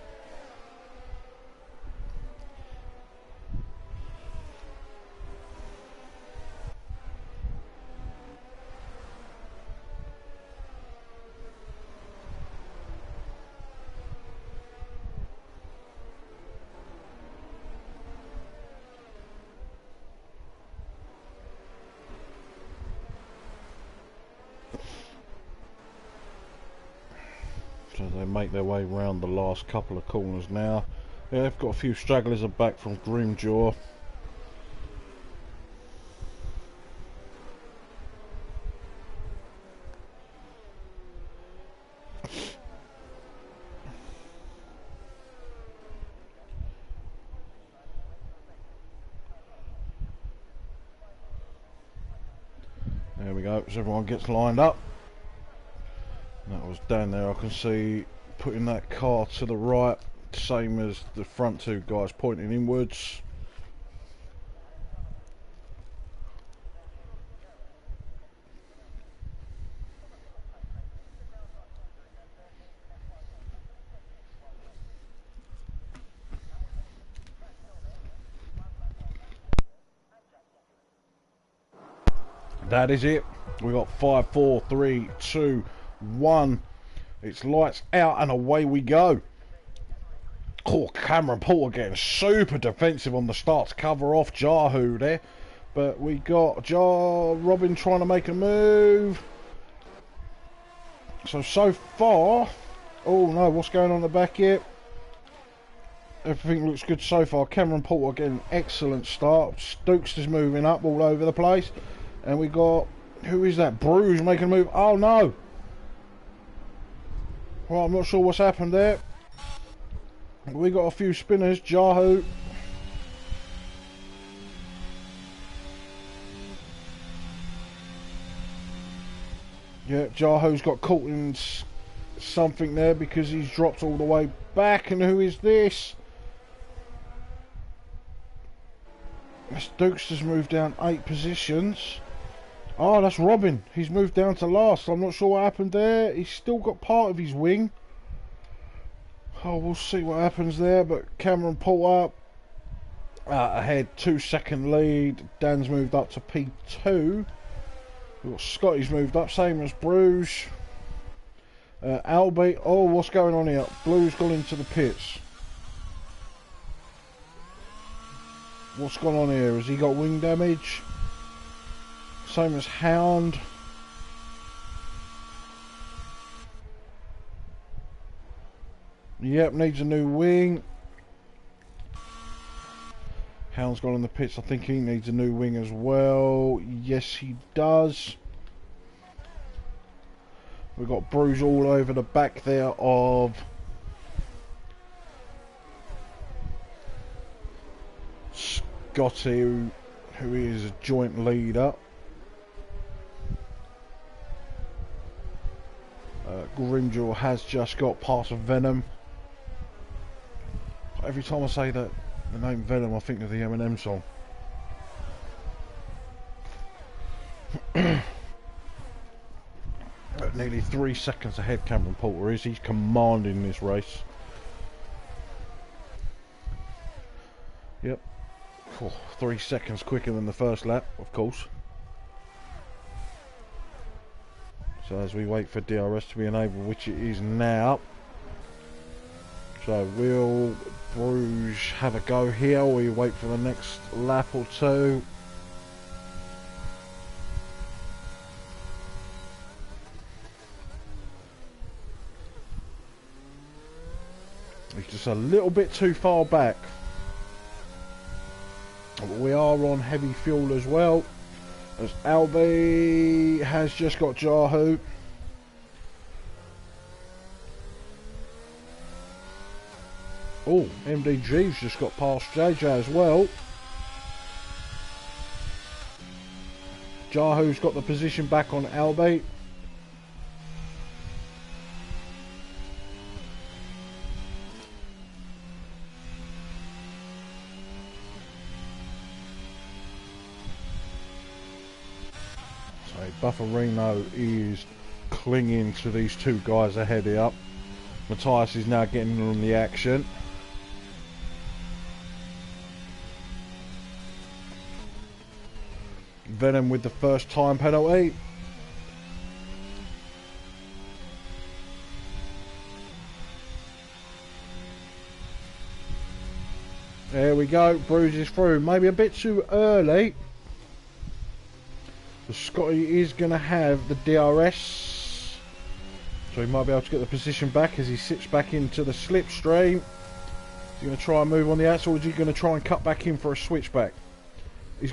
So they make their way around the last couple of corners now. Yeah, they've got a few stragglers are back from Grimjaw. There we go, so everyone gets lined up. That was down there, I can see putting that car to the right, same as the front two guys pointing inwards. That is it. We got 5, 4, 3, 2, 1. It's lights out and away we go. Oh, Cameron Porter getting super defensive on the start to cover off Jahu there. But we got Robin trying to make a move. So far... Oh no, what's going on at the back here? Everything looks good so far. Cameron Porter getting an excellent start. Stokes is moving up all over the place. And we got... Who is that? Bruce making a move. Oh no! Well, I'm not sure what's happened there. We got a few spinners. Jahu. Yeah, Jahu's got caught in something there because he's dropped all the way back. And who is this? Stokes has moved down 8 positions. Oh, that's Robin. He's moved down to last. I'm not sure what happened there. He's still got part of his wing. Oh, we'll see what happens there. But Cameron Porter ahead, 2-second lead. Dan's moved up to P2. We've got Scotty's moved up, same as Bruce. Albie. Oh, what's going on here? Blue's gone into the pits. What's gone on here? Has he got wing damage? Same as Hound. Yep, needs a new wing. Hound's gone in the pits. I think he needs a new wing as well. Yes, he does. We've got Bruce all over the back there of Scotty, who is a joint leader. Grimjaw has just got past of Venom. Every time I say that the name Venom, I think of the Eminem song. Nearly 3 seconds ahead Cameron Porter is. He's commanding this race. Yep. 3 seconds quicker than the first lap, of course. So as we wait for DRS to be enabled, which it is now. So will Bruges have a go here, or we wait for the next lap or two? He's just a little bit too far back. But we are on heavy fuel as well, as Albie has just got Yahoo. Oh, MDG's just got past JJ as well. Yahoo's got the position back on Albie. Bufferino is clinging to these two guys ahead here. Matthias is now getting on the action. Venom with the first time penalty. There we go, Bruges through. Maybe a bit too early. Scotty is going to have the DRS, so he might be able to get the position back as he sits back into the slipstream. Is he going to try and move on the outside, or is he going to try and cut back in for a switchback? He's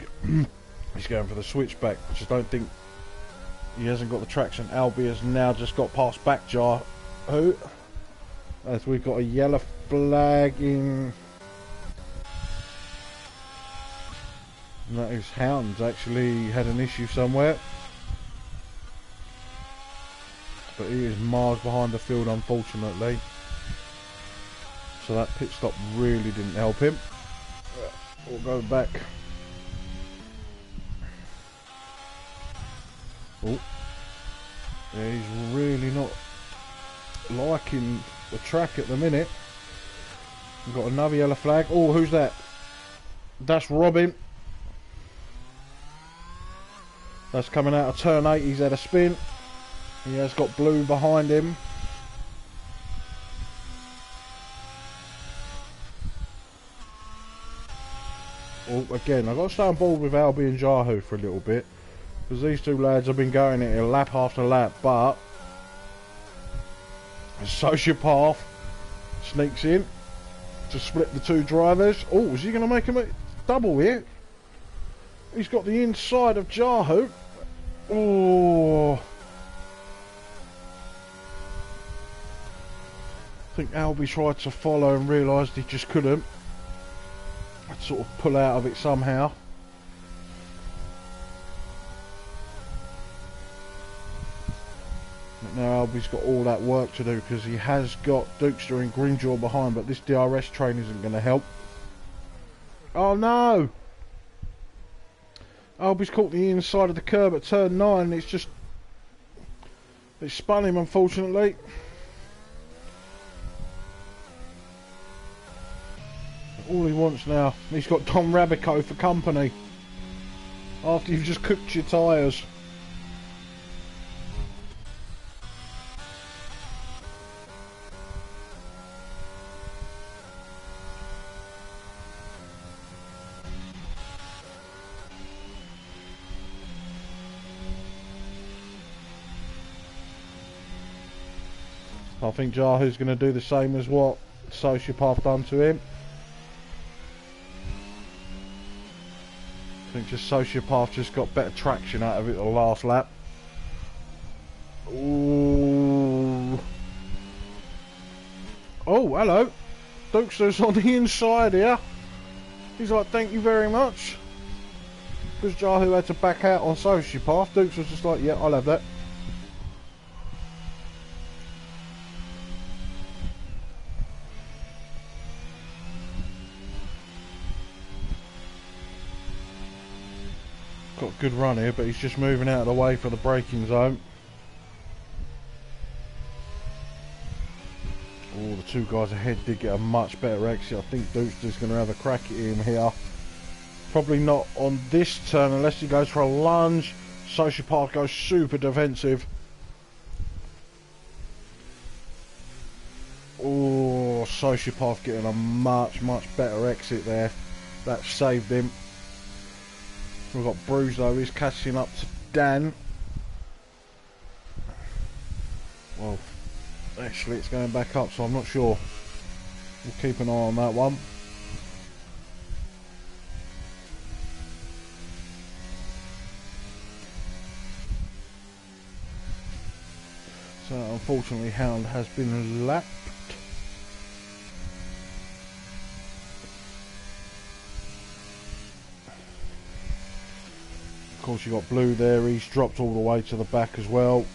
going for the switchback, which I don't think he hasn't got the traction. Albie has now just got past back Yahoo, as we've got a yellow flag in. And that is Hounds actually had an issue somewhere, but he is miles behind the field unfortunately, so that pit stop really didn't help him. We'll go back. Oh, yeah, he's really not liking the track at the minute. We've got another yellow flag. Oh, who's that? That's Robin. That's coming out of turn 8, he's had a spin. He has got blue behind him. Oh, again, I've got to stay on board with Albie and Yahoo for a little bit, because these two lads have been going it lap after lap, but Sociopath sneaks in to split the two drivers. Oh, is he going to make him a double here? He's got the inside of Yahoo. Oh, I think Albie tried to follow and realised he just couldn't. I'd sort of pull out of it somehow. But now Albie's got all that work to do, because he has got Dukester and Grinjaw behind, but this DRS train isn't going to help. Oh no! Albie's caught the inside of the curb at turn 9. It's spun him unfortunately. All he wants now, he's got Tom Rabico for company after you've just cooked your tyres. I think Yahoo's going to do the same as what Sociopath done to him. I think just Sociopath just got better traction out of it the last lap. Ooh. Oh, hello. Dukester's on the inside here. He's like, thank you very much. Because Yahoo had to back out on Sociopath, Dukes was just like, yeah, I'll have that. Got a good run here, but he's just moving out of the way for the braking zone. Oh, the two guys ahead did get a much better exit. I think Dukester's going to have a crack at him here. Probably not on this turn unless he goes for a lunge. Sociopath goes super defensive. Oh, Sociopath getting a much better exit there. That saved him. We've got Bruce though, he's catching up to Dan. Well, actually it's going back up, so I'm not sure. We'll keep an eye on that one. So unfortunately Hound has been lapped. Of course you got Blue there, he's dropped all the way to the back as well.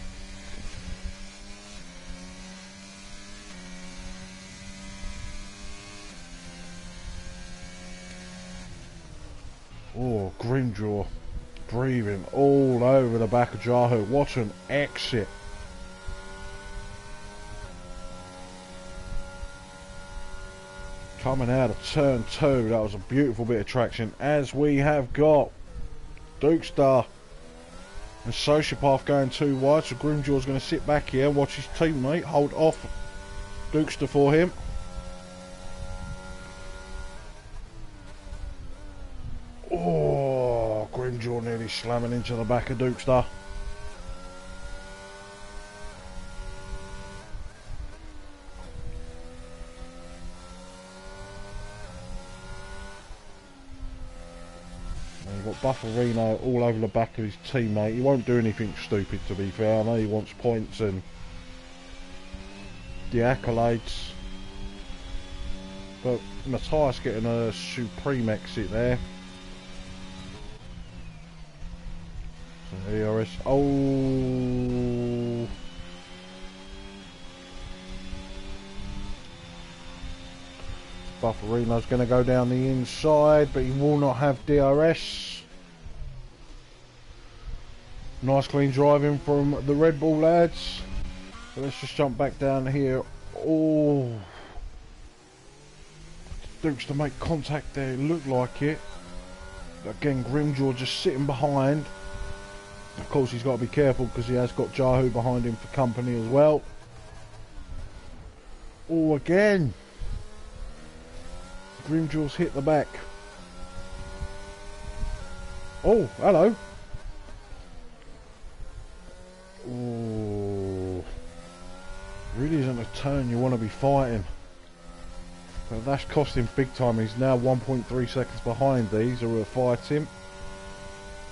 Oh, Grimjaw breathing all over the back of Jahu. What an exit. Coming out of turn 2, that was a beautiful bit of traction, as we have got Dukestar and Sociopath going too wide, so Grimjaw's going to sit back here and watch his teammate hold off Dukestar for him. Oh, Grimjaw nearly slamming into the back of Dukestar. Bufferino all over the back of his teammate. He won't do anything stupid, to be fair. I know he wants points and the accolades, but Matthias getting a supreme exit there. So ERS, oh, Bufferino's going to go down the inside, but he will not have DRS. Nice clean driving from the Red Bull lads. So let's just jump back down here. Oh, Dukes to make contact there, it looked like it. Again, Grimjaw just sitting behind. Of course he's got to be careful because he has got Jahu behind him for company as well. Oh, again. Grimjaw's hit the back. Oh, hello. Oh, really isn't a turn you want to be fighting. But that's cost him big time. He's now 1.3 seconds behind these who are fighting.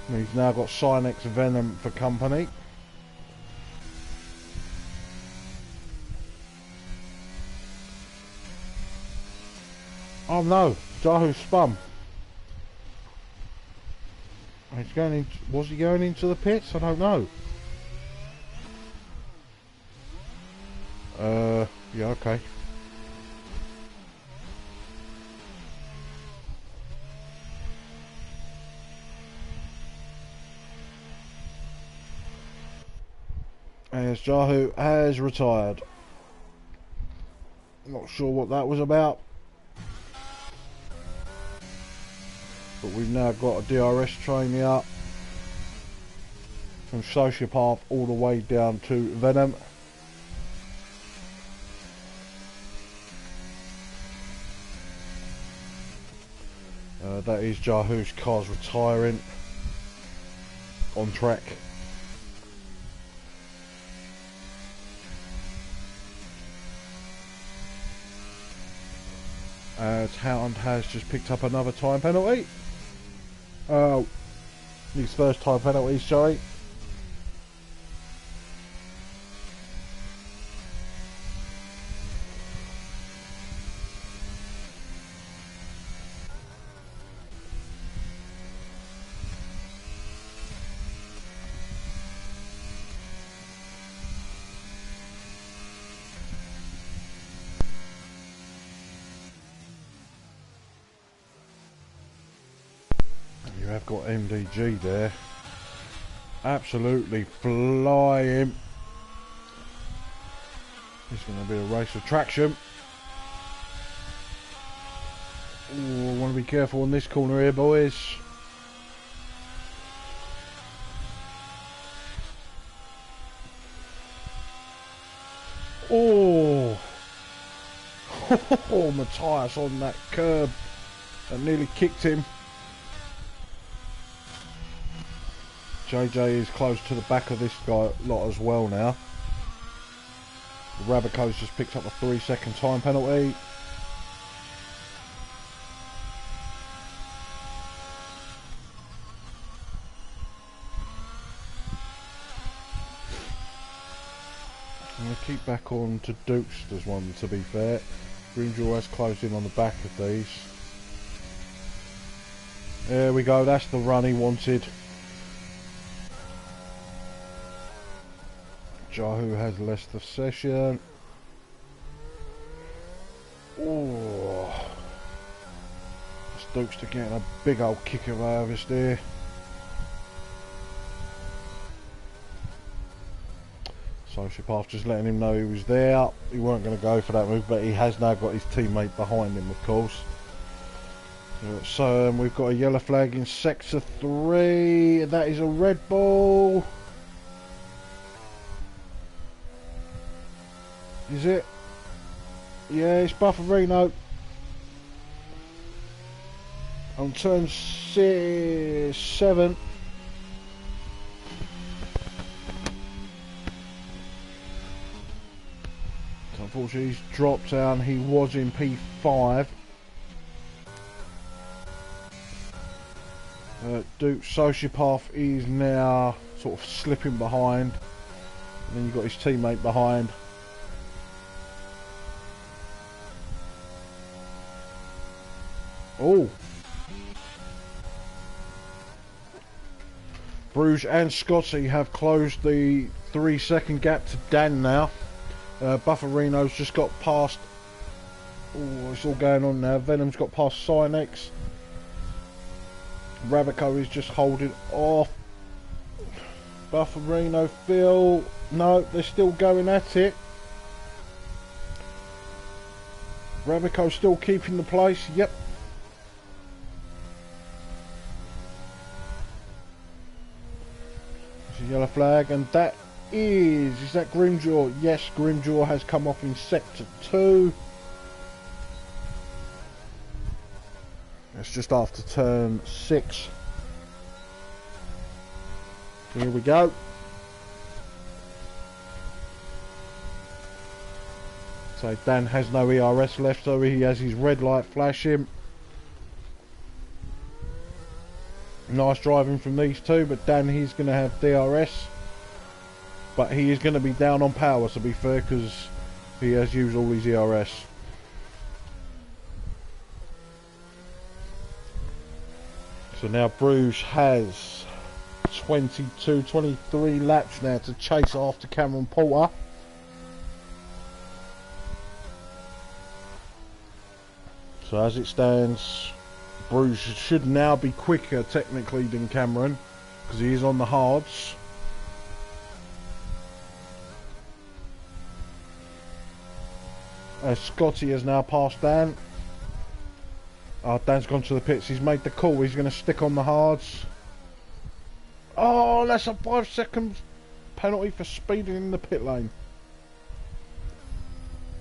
And he's now got Cynex Venom for company. Oh no, Jahu spun. He's going in, was he going into the pits? I don't know. Yeah, okay. As Jahu has retired. Not sure what that was about. But we've now got a DRS trainee up. From Sociopath all the way down to Venom. That is Jahu's car's retiring on track. As Hound has just picked up another time penalty. His first time penalty, sorry. You have got MDG there, absolutely flying. It's going to be a race of traction. Ooh, I want to be careful in this corner here, boys. Oh, oh, Matthias on that curb. That nearly kicked him. JJ is close to the back of this guy lot as well now. Rabico's just picked up a 3-second time penalty. I'm going to keep back on to Dukester's one, to be fair. Greenjaw has closed in on the back of these. There we go, that's the run he wanted. Jahu has left the session. Oh, Stokes to getting a big old kick of harvest there. So Shipaf just letting him know he was there. He weren't going to go for that move, but he has now got his teammate behind him, of course. So we've got a yellow flag in sector 3. That is a red ball. Is it? Yeah, it's Bufferino. On turn 7. So unfortunately he's dropped down. He was in P5. Duke Sociopath is now sort of slipping behind. And then you've got his teammate behind. Oh, Bruges and Scotty have closed the 3-second gap to Dan now. Bufferino's just got past. Oh, it's all going on now. Venom's got past Cynex. Rabico is just holding off. Bufferino, Phil. No, they're still going at it. Rabico's still keeping the place. Yep. Yellow flag, and that is that Grimjaw? Yes, Grimjaw has come off in sector 2. It's just after turn 6. Here we go. So Dan has no ERS left, so he has his red light flashing. Nice driving from these two, but Dan, he's going to have DRS. But he is going to be down on power, to be fair, because he has used all his ERS. So now Bruges has 23 laps now to chase after Cameron Porter. So as it stands, Bruges should now be quicker technically than Cameron, because he is on the hards. Scotty has now passed Dan. Dan's gone to the pits. He's made the call. He's going to stick on the hards. Oh, that's a 5-second penalty for speeding in the pit lane.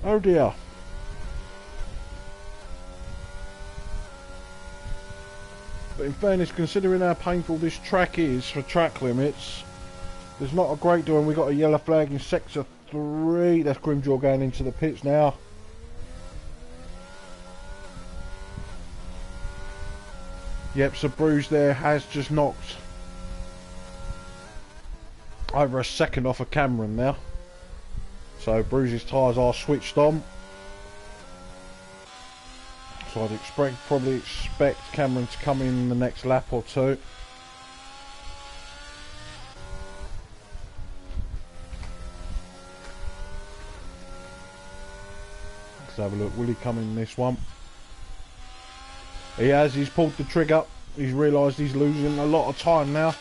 Oh dear. But in fairness, considering how painful this track is for track limits, there's not a great deal. And we've got a yellow flag in sector 3. That's Grimjaw going into the pits now. Yep, so Bruges there has just knocked over a second off of Cameron now. So Bruges' tyres are switched on. So I'd probably expect Cameron to come in the next lap or two. Let's have a look. Will he come in this one? He has. He's pulled the trigger. He's realised he's losing a lot of time now.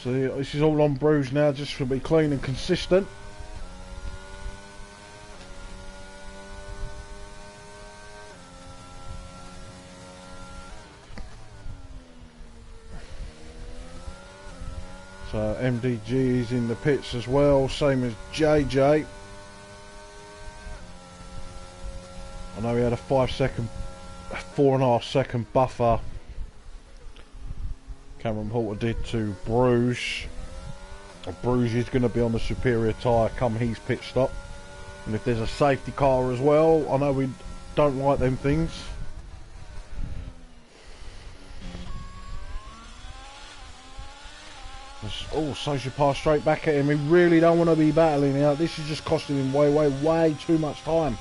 So this is all on Bruges now, just to be clean and consistent. MDG is in the pits as well, same as JJ. I know he had a 4.5 second buffer. Cameron Porter did to Bruges. Bruges is going to be on the superior tyre come his pit stop. And if there's a safety car as well, I know we don't like them things. Oh, Sociopath straight back at him. We really don't want to be battling out. This is just costing him way too much time.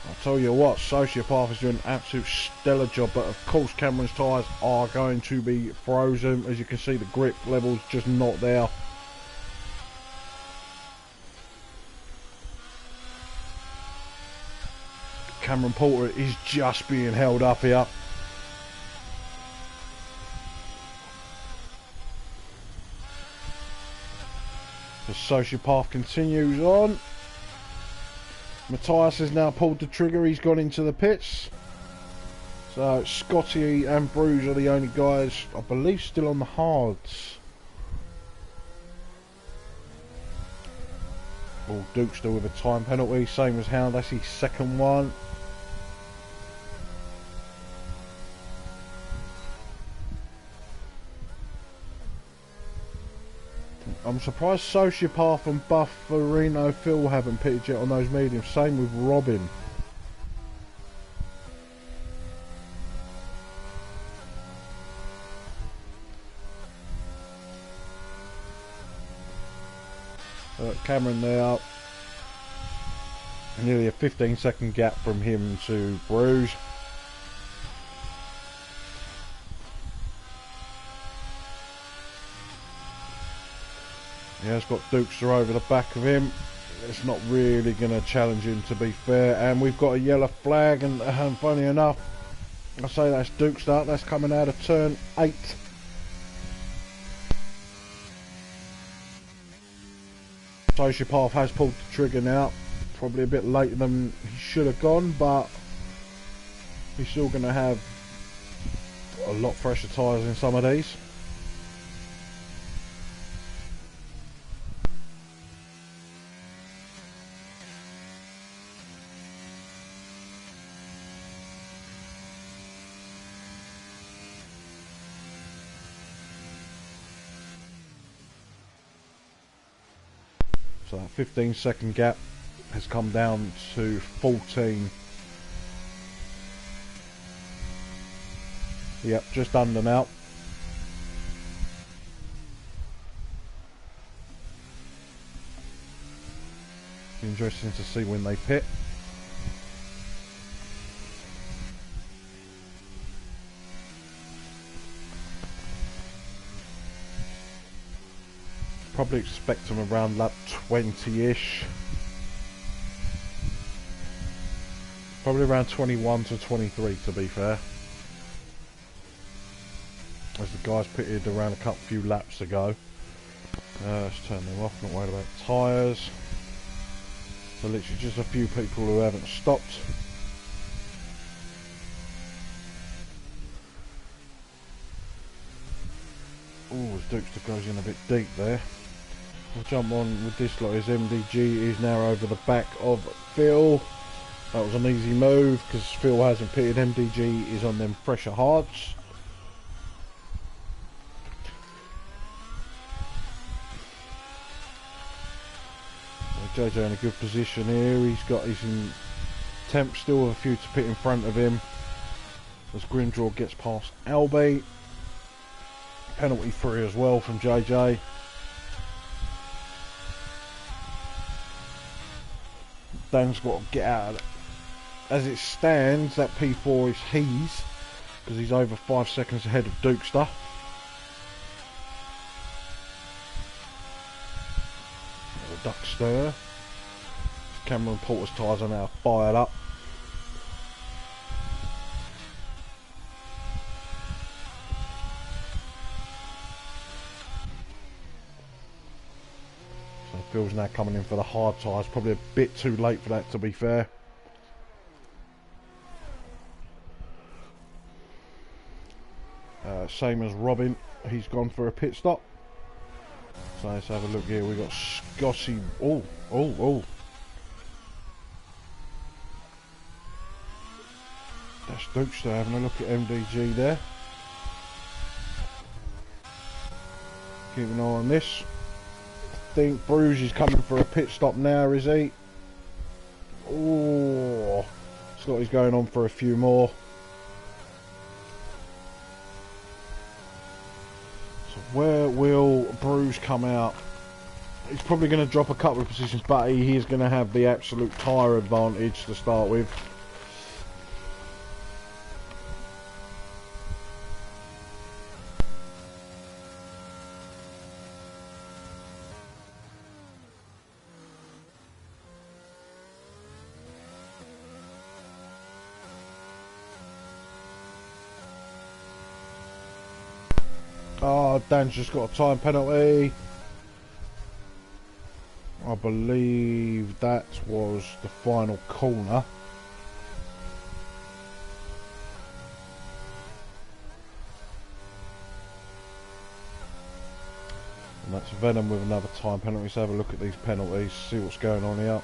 I'll tell you what, Sociopath is doing an absolute stellar job, but of course Cameron's tyres are going to be frozen. As you can see, the grip level's just not there. Cameron Porter is just being held up here. The Sociopath continues on. Matthias has now pulled the trigger, he's gone into the pits. So Scotty and Bruce are the only guys, I believe, still on the hards. Oh, Duke's still with a time penalty, same as Hound, that's his second one. I'm surprised Sociopath and Bufferino Phil haven't pitted yet on those mediums. Same with Robin. Cameron there. Nearly a 15-second gap from him to Bruges. Yeah, it's got Dukester over the back of him. It's not really going to challenge him, to be fair. And we've got a yellow flag, and funny enough, I say that's Dukester. That's coming out of turn 8. Sociopath has pulled the trigger now. Probably a bit later than he should have gone, but he's still going to have a lot fresher tyres in some of these. So that 15-second gap has come down to 14. Yep, just under now. Interesting to see when they pit. Probably expect them around lap 20-ish. Probably around 21 to 23, to be fair. As the guys pitted around a few laps ago. Let's turn them off, not worried about tyres. So literally just a few people who haven't stopped. Oh, as Dukester goes in a bit deep there. We'll jump on with this lot. His MDG is now over the back of Phil. That was an easy move because Phil hasn't pitted. MDG is on them fresher hards. So JJ in a good position here. He's got his temp still with a few to pit in front of him. As Grindraw gets past Albie. Penalty free as well from JJ. Dan's got to get out of it. As it stands, that P4 is his, because he's over 5 seconds ahead of Dukester. Duckster. Cameron Porter's tyres are now fired up. Phil's now coming in for the hard tyres, probably a bit too late for that, to be fair. Same as Robin, he's gone for a pit stop. So let's have a look here. We got Scotty. Oh. That's Dukester having a look at MDG there. Keep an eye on this. I think Bruce is coming for a pit stop now, is he? Oh, Scotty's going on for a few more. So where will Bruce come out? He's probably going to drop a couple of positions, but he is going to have the absolute tyre advantage to start with. Oh, Dan's just got a time penalty. I believe that was the final corner. And that's Venom with another time penalty. Let's have a look at these penalties, see what's going on here.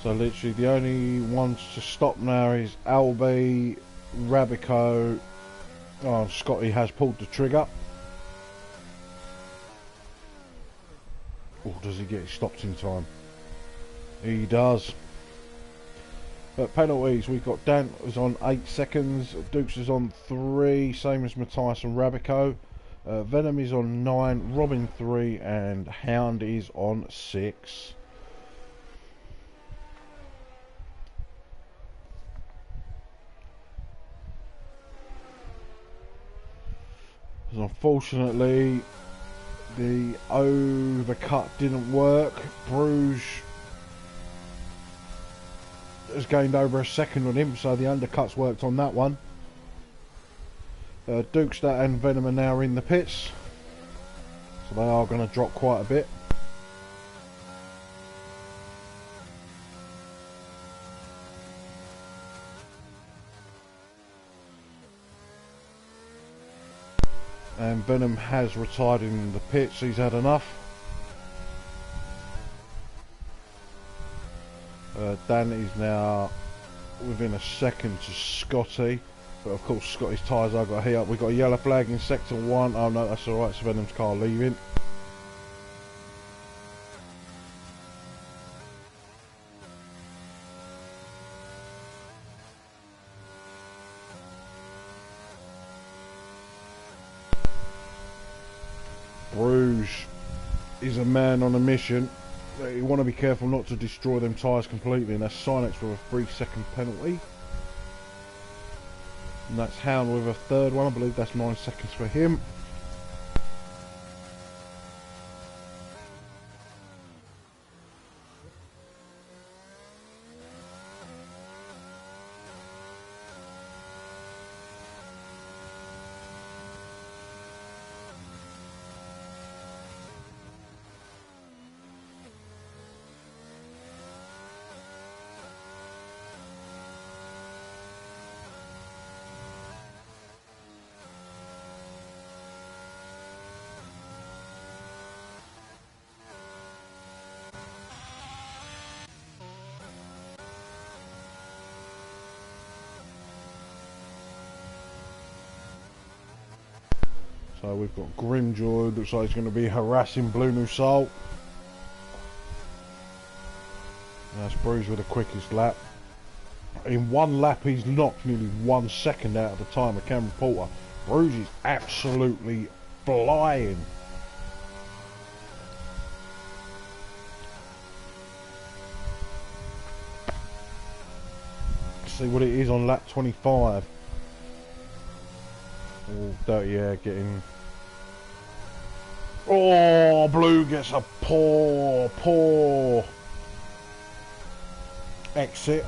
So literally the only ones to stop now is Albie, Rabico. Oh, Scotty has pulled the trigger. Oh, does he get stopped in time? He does. But penalties, we've got Dan is on 8 seconds, Dukes is on 3, same as Matthias and Rabico. Venom is on 9, Robin 3, and Hound is on 6. Unfortunately, the overcut didn't work. Bruges has gained over a second on him, so the undercuts worked on that one. Dukester and Venom are now in the pits, so they are going to drop quite a bit. And Venom has retired in the pits, he's had enough. Dan is now within a second to Scotty, but of course Scotty's tyres are got to heat up. We've got a yellow flag in sector 1. Oh no, that's alright, it's Venom's car leaving. Bruges is a man on a mission. You want to be careful not to destroy them tyres completely, and that's Sinex with a 3-second penalty. And that's Hound with a third one, I believe that's 9 seconds for him. So we've got Grimjoy, looks like he's going to be harassing Blue New Soul. That's Bruce with the quickest lap. In one lap he's knocked nearly 1 second out of the time of Cameron Porter. Bruce is absolutely flying. See what it is on lap 25. Oh, dirty air getting... Oh, Blue gets a poor exit.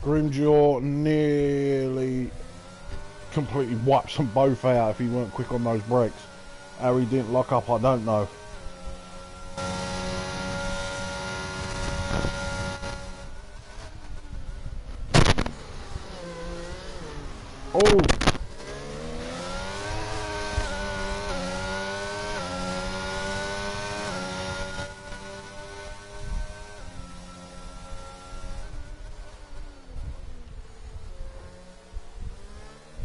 Grimjaw nearly completely wipes them both out if he weren't quick on those brakes. How he didn't lock up, I don't know. Oh!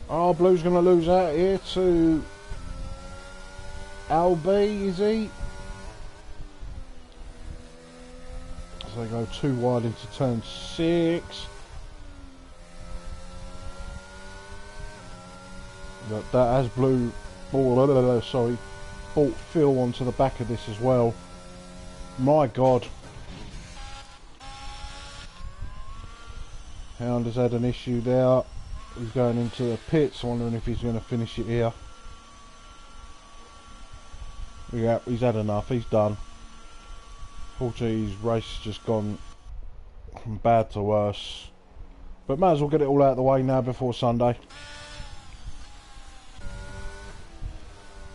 Oh, Blue's going to lose out here to LB, is he? So they go too wide into turn 6. But that has Blue brought Phil onto the back of this as well. My God. Hound has had an issue there. He's going into the pits, wondering if he's going to finish it here. Yeah, he's had enough, he's done. Fortunately, his race has just gone from bad to worse. But might as well get it all out of the way now before Sunday.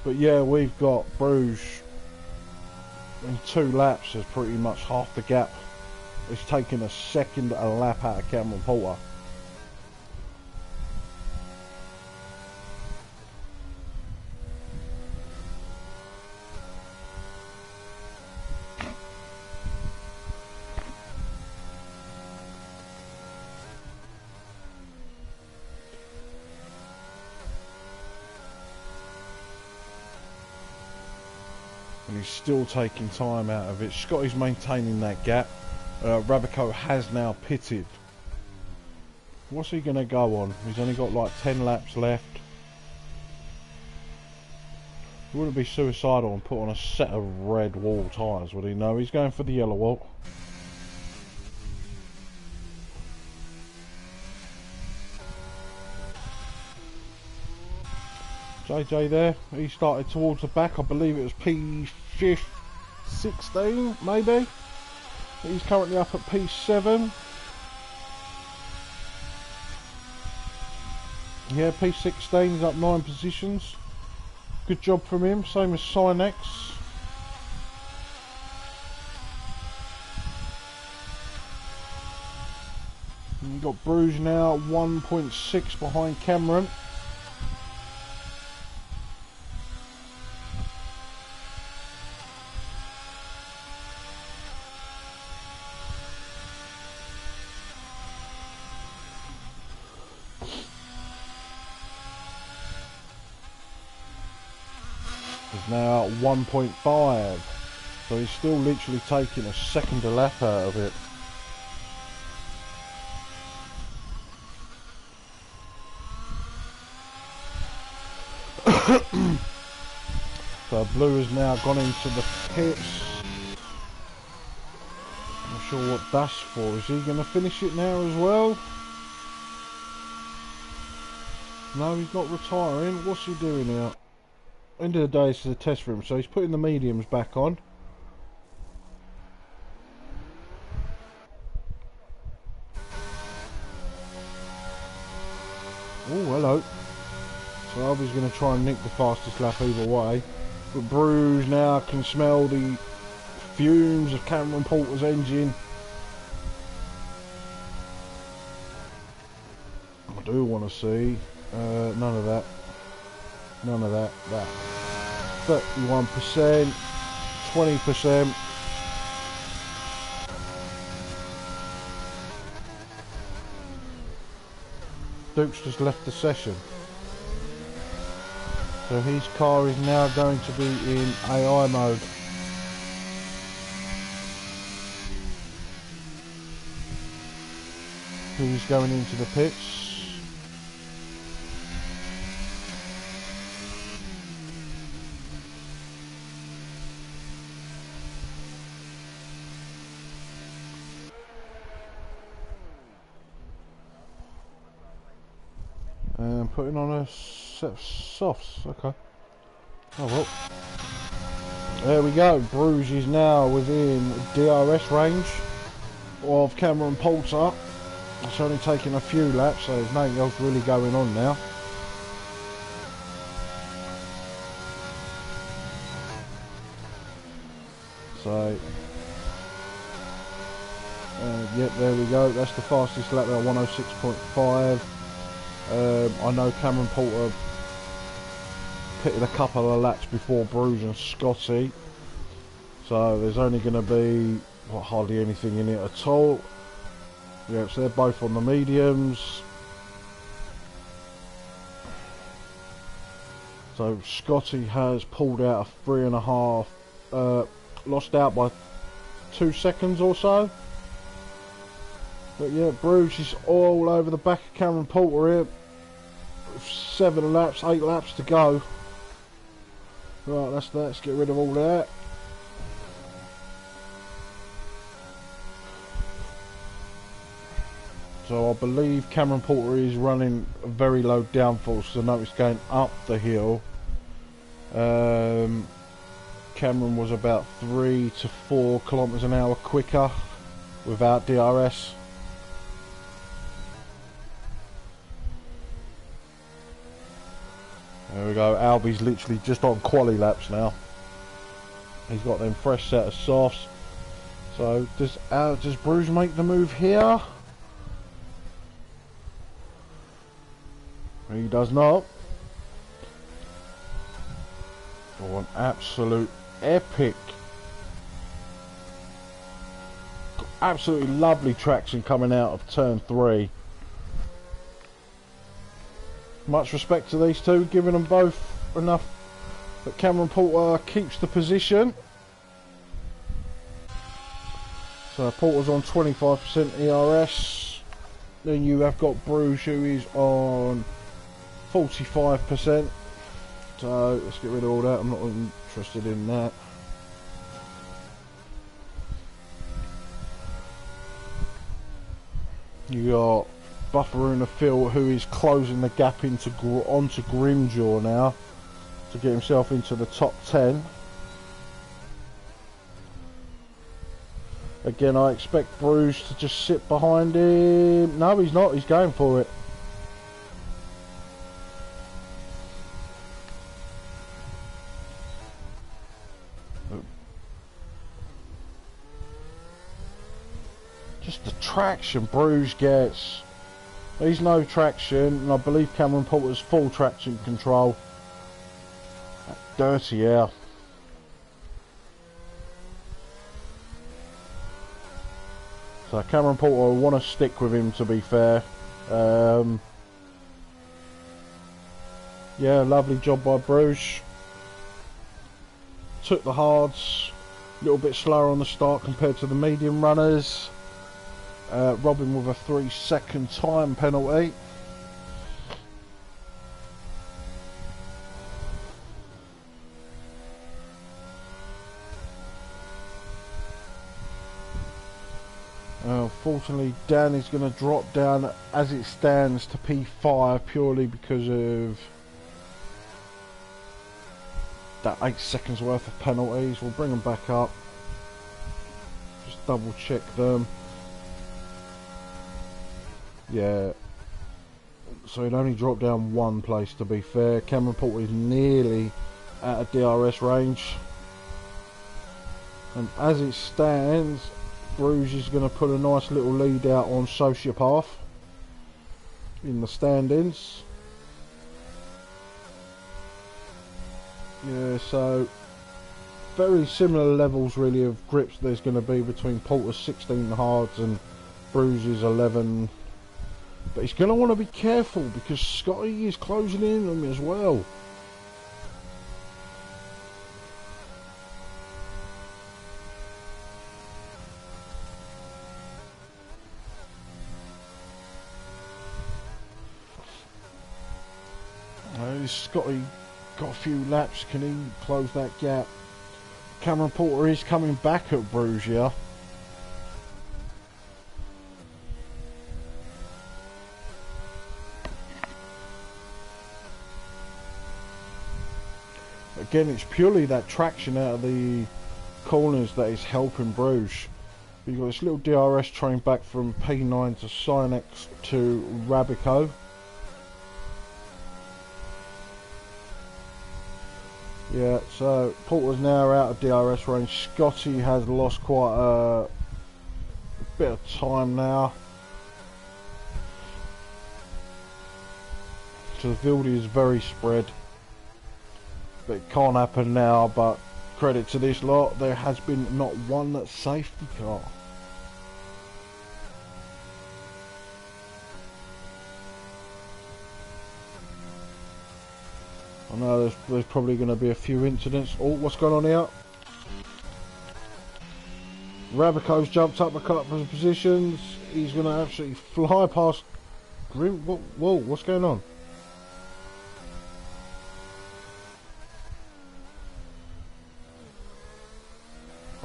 But yeah, we've got Bruges in 2 laps is pretty much half the gap. It's taken a second a lap out of Cameron Porter. And he's still taking time out of it. Scotty's maintaining that gap. Rabico has now pitted. What's he going to go on? He's only got like 10 laps left. He wouldn't be suicidal and put on a set of red wall tyres, would he? No, he's going for the yellow wall. JJ there, he started towards the back. I believe it was P16 maybe. He's currently up at P7. Yeah, P16, he's up 9 positions. Good job from him, same as Sinex. You've got Bruges now 1.6 behind Cameron. Is now at 1.5, so he's still literally taking a second a lap out of it. So Blue has now gone into the pits. Not sure what that's for. Is he going to finish it now as well? No, he's not retiring. What's he doing here? End of the day, this is a test for him, so he's putting the mediums back on. Oh, hello. So Albi's going to try and nick the fastest lap either way. But Bruges now can smell the fumes of Cameron Porter's engine. I do want to see none of that. None of that. That 31%, 20%. Duke's just left the session. So his car is now going to be in AI mode. Who's going into the pits? And putting on a set of softs, okay. Oh well. There we go, Bruges is now within DRS range of Cameron Poulter. It's only taking a few laps, so there's nothing else really going on now. So, yep, there we go, that's the fastest lap there, 106.5. I know Cameron Porter pitted a couple of laps before Bruce and Scotty, so there's only going to be hardly anything in it at all. Yeah, so they're both on the mediums. So Scotty has pulled out a 3.5, lost out by 2 seconds or so. But yeah, Bruce is all over the back of Cameron Porter here. 7 laps, 8 laps to go. Right, that's that. Let's get rid of all that. So I believe Cameron Porter is running a very low downforce. So notice going up the hill. Cameron was about 3 to 4 kilometers an hour quicker without DRS. There we go. Albie's literally just on quali laps now. He's got them fresh set of softs. So does Bruce make the move here? He does not. Oh, an absolute epic, absolutely lovely traction coming out of turn 3. Much respect to these two, giving them both enough that Cameron Porter keeps the position. So Porter's on 25% ERS. Then you have got Bruce, who is on 45%. So let's get rid of all that. I'm not interested in that. You got Bufferuna Phil, who is closing the gap onto Grimjaw now to get himself into the top 10. Again, I expect Bruce to just sit behind him. No, he's not. He's going for it. Just the traction Bruce gets. He's no traction, and I believe Cameron Porter's full traction control. That dirty air. So Cameron Porter will want to stick with him, to be fair. Yeah, lovely job by Bruce. Took the hards. A little bit slower on the start compared to the medium runners. Robin with a 3-second time penalty. Unfortunately, Dan is going to drop down as it stands to P5 purely because of that 8 seconds worth of penalties. We'll bring them back up. Just double check them. Yeah, so it only dropped down 1 place, to be fair. Cameron Porter is nearly out of DRS range. And as it stands, Bruce is going to put a nice little lead out on Sociopath in the standings. Yeah, so very similar levels really of grips there's going to be between Porter's 16 hards and Bruce's 11. But he's going to want to be careful because Scotty is closing in on him as well. Scotty got a few laps. Can he close that gap? Cameron Porter is coming back at Bruce here. Again, it's purely that traction out of the corners that is helping Bruce. You've got this little DRS train back from P9 to Sinex to Rabico. Yeah, so Porter's now out of DRS range. Scotty has lost quite a bit of time now. So the field is very spread. But it can't happen now, but credit to this lot, there has been not one safety car. I know there's probably going to be a few incidents. Oh, what's going on here? Rabico's jumped up a couple of positions. He's going to absolutely fly past Grim. Whoa, what's going on?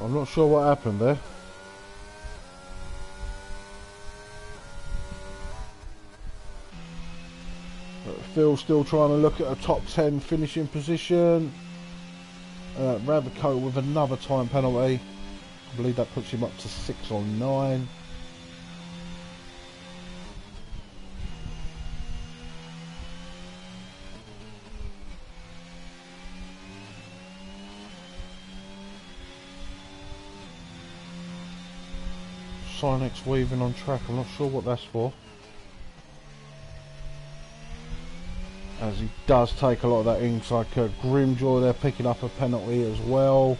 I'm not sure what happened there. But Phil's still trying to look at a top 10 finishing position. Rabico with another time penalty. I believe that puts him up to 6 or 9. Sinex weaving on track, I'm not sure what that's for. As he does take a lot of that inside curve. Grimjaw there picking up a penalty as well.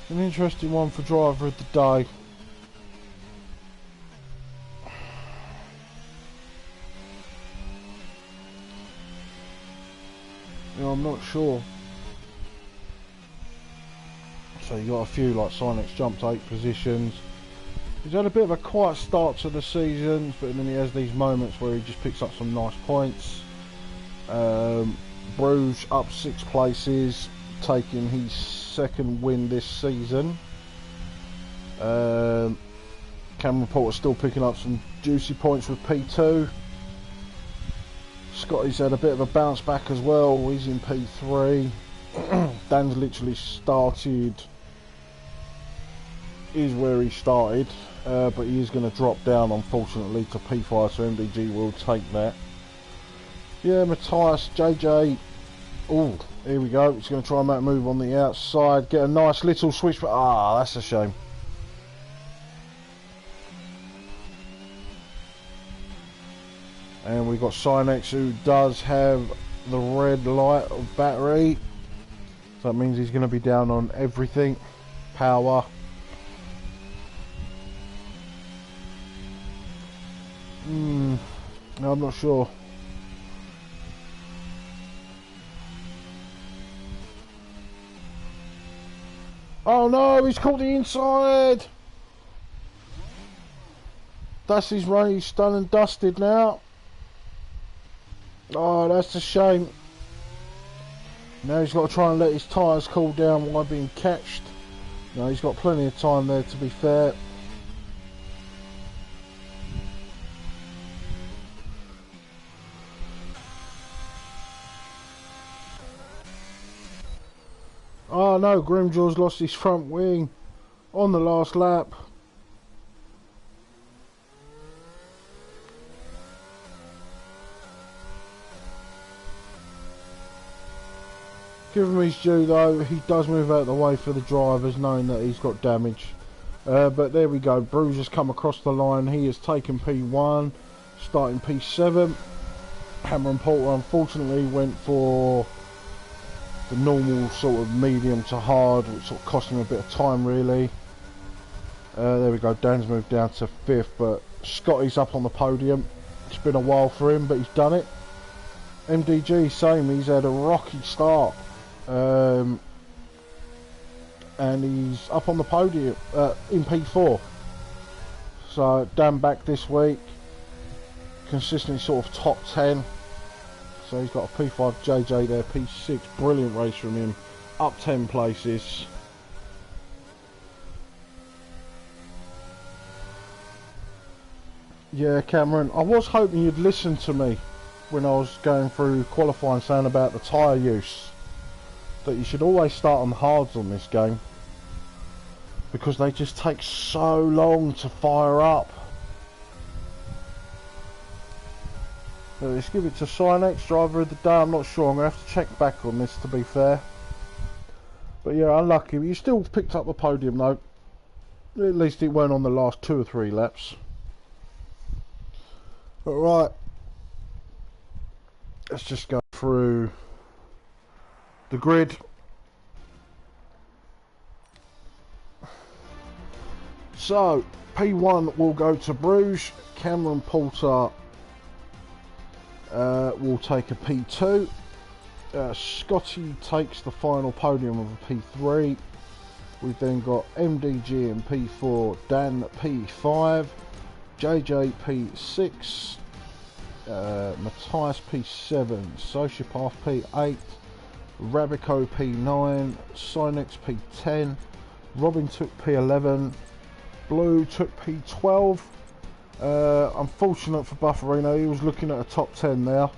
An interesting one for driver of the day. I'm not sure. So you got a few like Sinex jumped 8 positions. He's had a bit of a quiet start to the season, but then he has these moments where he just picks up some nice points. Bruges up 6 places, taking his 2nd win this season. Cameron Porter still picking up some juicy points with P2. Scotty's had a bit of a bounce back as well. He's in P3. Dan's literally started, is where he started, but he is going to drop down unfortunately to P5, so MDG will take that. Yeah, Matthias, JJ. Oh, here we go. He's going to try and make a move on the outside, get a nice little switch, but that's a shame. And we've got Sinex, who does have the red light of battery. So that means he's going to be down on everything. Power. No, I'm not sure. Oh no, he's caught the inside. That's his run, he's done and dusted now. Oh, that's a shame. Now he's got to try and let his tyres cool down while being catched. No, he's got plenty of time there, to be fair. Oh no, Grimjaw's lost his front wing on the last lap. Give him his due though, he does move out of the way for the drivers, knowing that he's got damage. But there we go, Bruce has come across the line, he has taken P1, starting P7. Hammer and Porter unfortunately went for the normal sort of medium to hard, which sort of cost him a bit of time really. There we go, Dan's moved down to 5th, but Scotty's up on the podium. It's been a while for him, but he's done it. MDG, same, he's had a rocky start. And he's up on the podium in P4. So Dan back this week, consistently sort of top 10. So he's got a P5 JJ there, P6, brilliant race from him, up 10 places. Yeah, Cameron, I was hoping you'd listen to me when I was going through qualifying, saying about the tyre use, that you should always start on hards on this game, because they just take so long to fire up. Let's give it to Sinex, driver of the day. I'm not sure. I'm going to have to check back on this, to be fair. But yeah, unlucky. But you still picked up the podium, though. At least it weren't on the last 2 or 3 laps. Alright. Let's just go through the grid. So, P1 will go to Bruges. Cameron Porter will take a P2. Scotty takes the final podium of a P3. We've then got MDG in P4, Dan P5, JJ P6, Matthias P7, Sociopath P8, Rabico P9, Sinex P10, Robin took P11, Blue took P12. Unfortunate for Bufferino, he was looking at a top 10 there.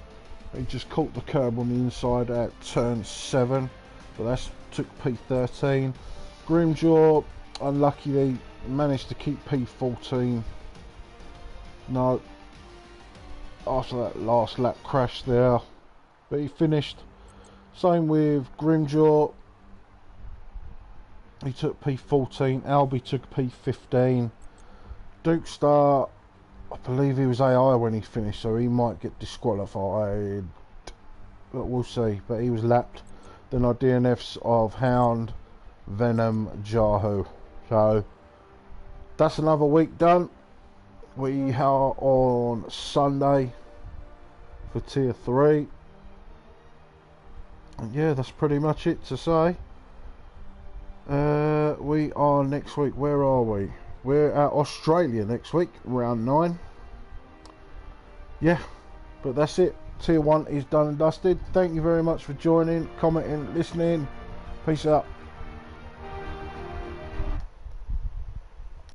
He just caught the curb on the inside at turn 7, but that's took P13. Grimjaw, unluckily, managed to keep P14. No, after that last lap crash there, but he finished. Same with Grimjaw, he took P14. Albie took P15. Dukestar, I believe he was AI when he finished, so he might get disqualified, but we'll see. But he was lapped. Then our DNFs of Hound, Venom, Jahu. So that's another week done. We are on Sunday for Tier 3. And yeah, that's pretty much it to say. We are next week. Where are we? We're at Australia next week, round 9. Yeah, but that's it. Tier 1 is done and dusted. Thank you very much for joining, commenting, listening. Peace out.